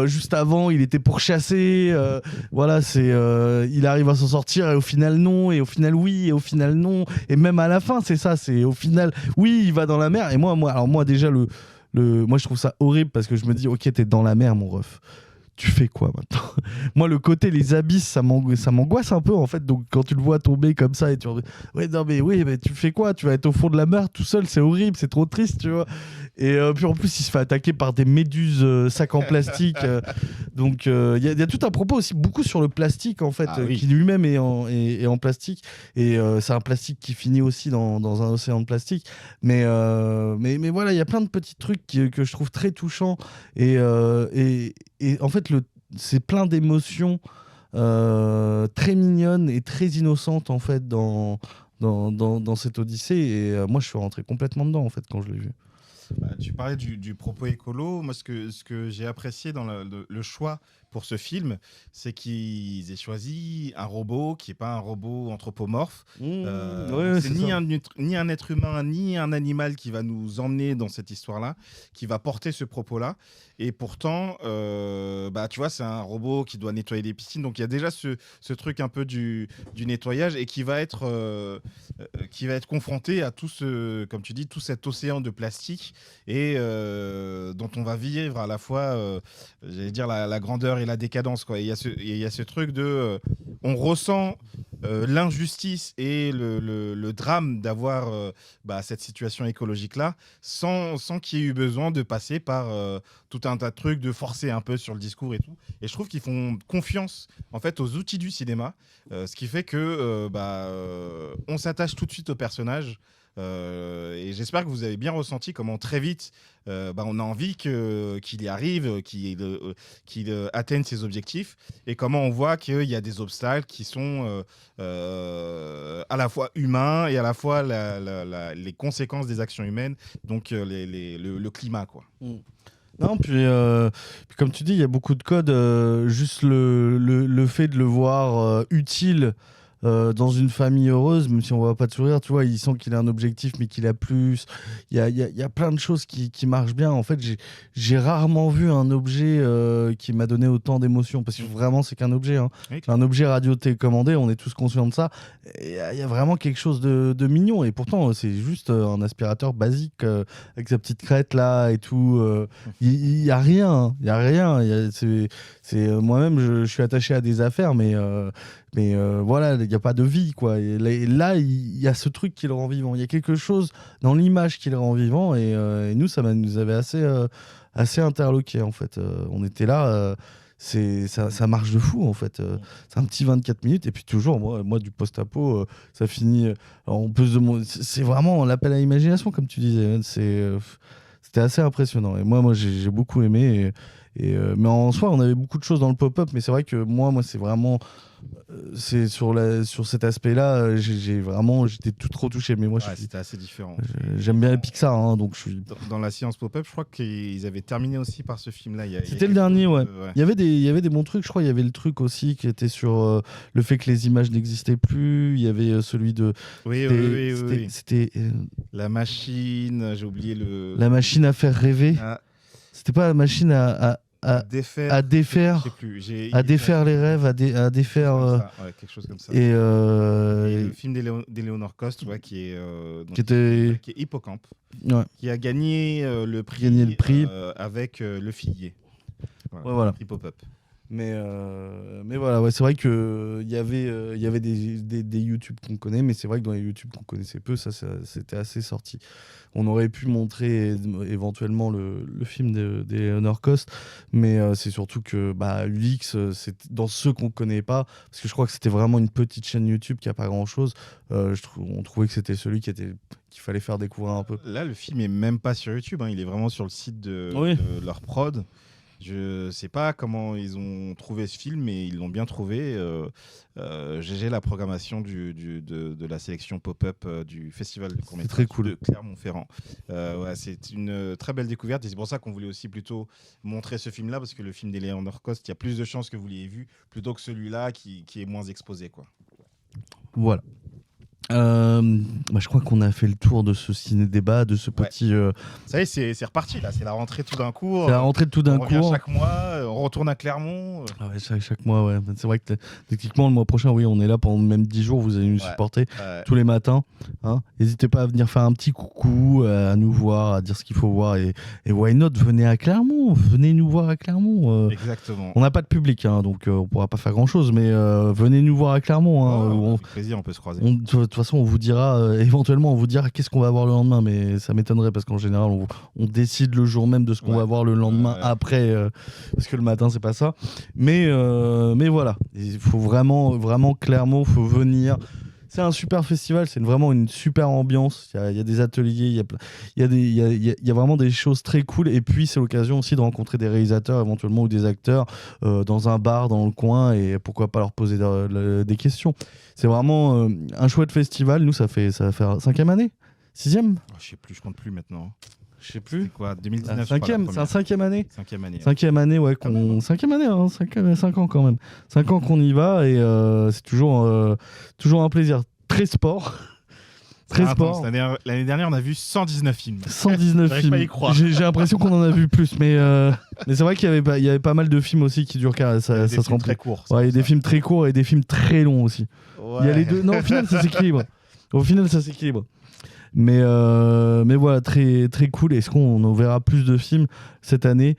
Juste avant, il était pour chasser, voilà, il arrive à s'en sortir, et au final non, et au final oui, et au final non, et même à la fin c'est ça, c'est au final oui, il va dans la mer. Et moi déjà moi je trouve ça horrible, parce que je me dis ok, t'es dans la mer mon ref, tu fais quoi maintenant? Moi, le côté les abysses, ça m'angoisse un peu, en fait. Donc, quand tu le vois tomber comme ça, et tu ouais, non, mais oui, mais tu fais quoi? Tu vas être au fond de la mer tout seul, c'est horrible, c'est trop triste, tu vois. Et puis en plus, il se fait attaquer par des méduses sacs en plastique. Donc, il y a tout un propos aussi, beaucoup sur le plastique, en fait, qui lui-même est en plastique. Et c'est un plastique qui finit aussi dans un océan de plastique. Mais voilà, il y a plein de petits trucs que je trouve très touchants. Et en fait, c'est plein d'émotions très mignonnes et très innocentes, en fait, dans cette Odyssée. Et moi, je suis rentré complètement dedans, en fait, quand je l'ai vu. Tu parlais du propos écolo. Moi, ce que j'ai apprécié dans le choix pour ce film, c'est qu'ils aient choisi un robot qui n'est pas un robot anthropomorphe. C'est ni un être humain, ni un animal qui va nous emmener dans cette histoire-là, qui va porter ce propos-là. Et pourtant, tu vois, c'est un robot qui doit nettoyer les piscines. Donc, il y a déjà ce truc un peu du nettoyage, et qui va être confronté à comme tu dis, tout cet océan de plastique, et dont on va vivre à la fois, j'allais dire, la grandeur et la décadence, quoi. Il y a ce truc de... on ressent l'injustice et le drame d'avoir cette situation écologique-là sans qu'il y ait eu besoin de passer par tout un tas de trucs, de forcer un peu sur le discours et tout. Et je trouve qu'ils font confiance en fait aux outils du cinéma, ce qui fait que on s'attache tout de suite au personnage. Et j'espère que vous avez bien ressenti comment très vite on a envie qu'il y arrive, qu'il atteigne ses objectifs, et comment on voit qu'il y a des obstacles qui sont à la fois humains et à la fois les conséquences des actions humaines, donc le climat, quoi. Non, puis comme tu dis, il y a beaucoup de codes. Juste le fait de le voir utile dans une famille heureuse, même si on ne voit pas de sourire, tu vois, il sent qu'il a un objectif, mais qu'il a plus. Il y a plein de choses qui marchent bien. En fait, j'ai rarement vu un objet qui m'a donné autant d'émotions, parce que vraiment, c'est qu'un objet. Hein. Oui, un objet radio télécommandé, on est tous conscients de ça. Il y a vraiment quelque chose de mignon, et pourtant, c'est juste un aspirateur basique avec sa petite crête là et tout. Il n'y a rien. Il y a rien. Moi-même, je suis attaché à des affaires, mais voilà, il n'y a pas de vie, quoi. Et là, il y a ce truc qui le rend vivant. Il y a quelque chose dans l'image qui le rend vivant, et nous, ça nous avait assez interloqués, en fait. On était là, ça marche de fou, en fait. C'est un petit 24 minutes, et puis toujours, moi du post-apo, ça finit. On peut se demander, c'est vraiment l'appel à l'imagination, comme tu disais. C'était assez impressionnant. Et moi j'ai beaucoup aimé. Mais en soi, on avait beaucoup de choses dans le pop-up, mais c'est vrai que moi c'est vraiment sur cet aspect-là, j'étais trop touché. Mais moi, c'était assez différent. J'aime bien Pixar, hein, donc je suis dans la science pop-up. Je crois qu'ils avaient terminé aussi par ce film-là. C'était le dernier, ouais. Il y avait des bons trucs. Je crois il y avait le truc aussi qui était sur le fait que les images n'existaient plus. Il y avait celui de c'était la machine. J'ai oublié la machine à faire rêver. C'était pas la machine à défaire les rêves, à défaire quelque chose comme ça. Et le film d'Eleanor Cost, qui est Hippocampe, qui a gagné le prix, avec Le Figuier. Voilà. Prix pop-up. Mais voilà, c'est vrai que il y avait des YouTube qu'on connaît, mais c'est vrai que dans les YouTube qu'on connaissait peu, ça c'était assez sorti. On aurait pu montrer éventuellement le film d'Eleanor Cost, mais c'est surtout que UX, c'est dans ceux qu'on connaît pas, parce que je crois que c'était vraiment une petite chaîne YouTube qui a pas grand chose. On trouvait que c'était celui qu'il fallait faire découvrir un peu. Là, le film est même pas sur YouTube, hein, il est vraiment sur le site de leur prod. Je sais pas comment ils ont trouvé ce film, mais ils l'ont bien trouvé. GG la programmation de la sélection pop-up du festival de court-métrage de Clermont-Ferrand. C'est une très belle découverte, et c'est pour ça qu'on voulait aussi plutôt montrer ce film-là, parce que le film d'Eleanor Cost, il y a plus de chances que vous l'ayez vu plutôt que celui-là qui est moins exposé, quoi. Voilà. Je crois qu'on a fait le tour de ce ciné-débat, de ce petit... Ça y est, c'est reparti, là. C'est la rentrée tout d'un coup. C'est la rentrée tout d'un coup. On revient chaque mois, on retourne à Clermont. Ah ouais, chaque mois, ouais. C'est vrai que techniquement, le mois prochain, oui, on est là pendant même 10 jours. Vous allez nous supporter tous les matins. Hein. N'hésitez pas à venir faire un petit coucou, à nous voir, à dire ce qu'il faut voir. Et why not, venez à Clermont. Venez nous voir à Clermont. Exactement. On n'a pas de public, hein, donc on ne pourra pas faire grand-chose. Mais venez nous voir à Clermont. Hein, avec plaisir, on peut se croiser. De toute façon, on vous dira, éventuellement, on vous dira qu'est-ce qu'on va voir le lendemain, mais ça m'étonnerait parce qu'en général, on décide le jour même de ce qu'on va voir le lendemain après, parce que le matin, c'est pas ça. Mais voilà, il faut vraiment clairement, faut venir. C'est un super festival, c'est vraiment une super ambiance. Il y a des ateliers, il y a vraiment des choses très cool. Et puis, c'est l'occasion aussi de rencontrer des réalisateurs éventuellement ou des acteurs dans un bar dans le coin, et pourquoi pas leur poser des questions. C'est vraiment un chouette festival. Nous, ça va faire 5e année 6e Je sais plus, je compte plus maintenant. Je sais plus. C'est quoi, 2019 c'est un 5e année. 5e année. 5e année, ouais. 5e année, hein, 5 ans quand même. 5 ans qu'on y va, et c'est toujours un plaisir. Très sport. Très sport. L'année dernière, on a vu 119 films. 119 films. Pas y croire. J'ai l'impression qu'on en a vu plus, mais c'est vrai qu'il y avait pas mal de films aussi qui durent ça se remplit. Très courts. Ouais, il y a des films très courts et des films très longs aussi. Ouais. Il y a les deux. Non, au final, ça s'équilibre. Mais voilà, très très cool. Est-ce qu'on en verra plus de films cette année ?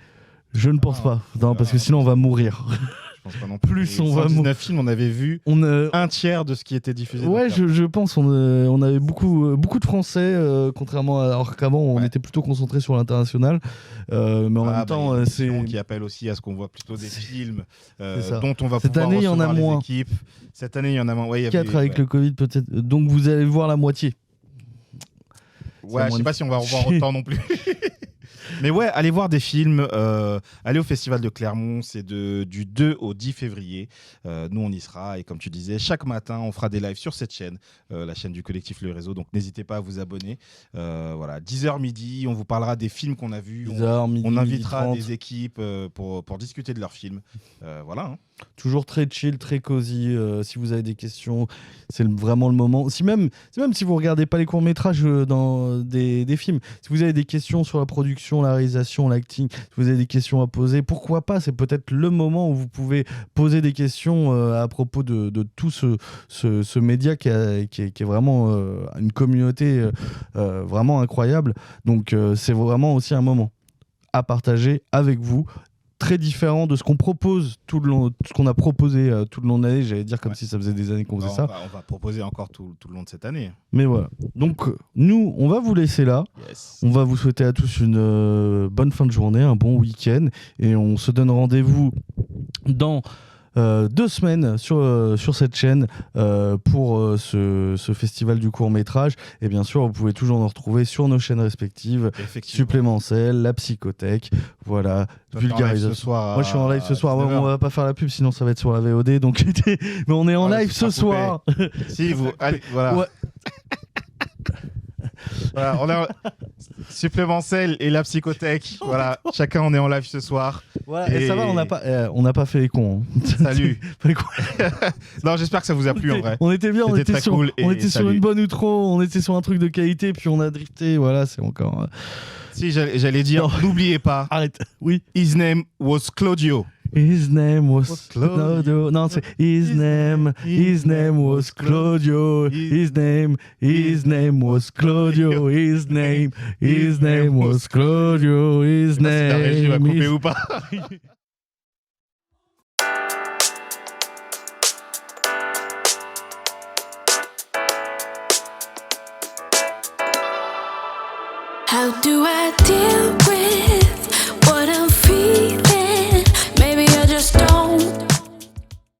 Je ne pense pas. Non, parce que sinon on va mourir. pense pas non plus. Plus on va 119 films, on avait vu un tiers de ce qui était diffusé. Ouais, je pense. On avait beaucoup de Français, contrairement alors qu'avant on était plutôt concentré sur l'international. Mais en même temps, c'est qui appelle aussi à ce qu'on voit plutôt des films dont on va Cette pouvoir année, il y en a recevoir les moins. équipes. Cette année, il y en a moins. Ouais, 4 avec le Covid peut-être. Donc vous allez voir la moitié. Ouais, je sais pas si on va en voir autant non plus. Mais ouais, allez voir des films, allez au Festival de Clermont, c'est du 2 au 10 février. Nous, on y sera et comme tu disais, chaque matin, on fera des lives sur cette chaîne, la chaîne du collectif Le Réseau. Donc n'hésitez pas à vous abonner. Voilà, 10h midi, on vous parlera des films qu'on a vus. On invitera 30. des équipes pour discuter de leurs films. Voilà. Hein. Toujours très chill, très cosy. Si vous avez des questions, c'est vraiment le moment. Même si vous regardez pas les courts-métrages dans des films, si vous avez des questions sur la production, la réalisation, l'acting, si vous avez des questions à poser, pourquoi pas? C'est peut-être le moment où vous pouvez poser des questions à propos de tout ce média qui est vraiment une communauté vraiment incroyable. Donc c'est vraiment aussi un moment à partager avec vous. Très différent de ce qu'on propose tout le long, ce qu'on a proposé tout le long de l'année. J'allais dire comme si ça faisait des années qu'on faisait ça. On va proposer encore tout le long de cette année. Mais voilà. Donc nous, on va vous laisser là. Yes. On va vous souhaiter à tous une bonne fin de journée, un bon week-end, et on se donne rendez-vous dans 2 semaines sur cette chaîne pour ce festival du court-métrage. Et bien sûr, vous pouvez toujours nous retrouver sur nos chaînes respectives. Supplémentaire, la psychothèque, voilà, vulgarisation. Moi, je suis en live ce soir. On va pas faire la pub, sinon ça va être sur la VOD. Donc, mais on est en live ce soir. Si vous, allez, voilà. Ouais. Voilà, on a Supplémentaire et la psychothèque. Voilà, chacun on est en live ce soir. Voilà, et ça va, on n'a pas fait les cons. Hein. Salut. Non, j'espère que ça vous a plu en vrai. On était bien, on était sur une bonne outro, on était sur un truc de qualité, puis on a drifté. Voilà, c'est encore. Si j'allais dire, n'oubliez pas. Arrête. Oui. His name was Claudio. His name was Claudio. Non, c'est His name was Claudio. His name was Claudio. His name was Claudio. His name. La régie va couper ou pas. How do I deal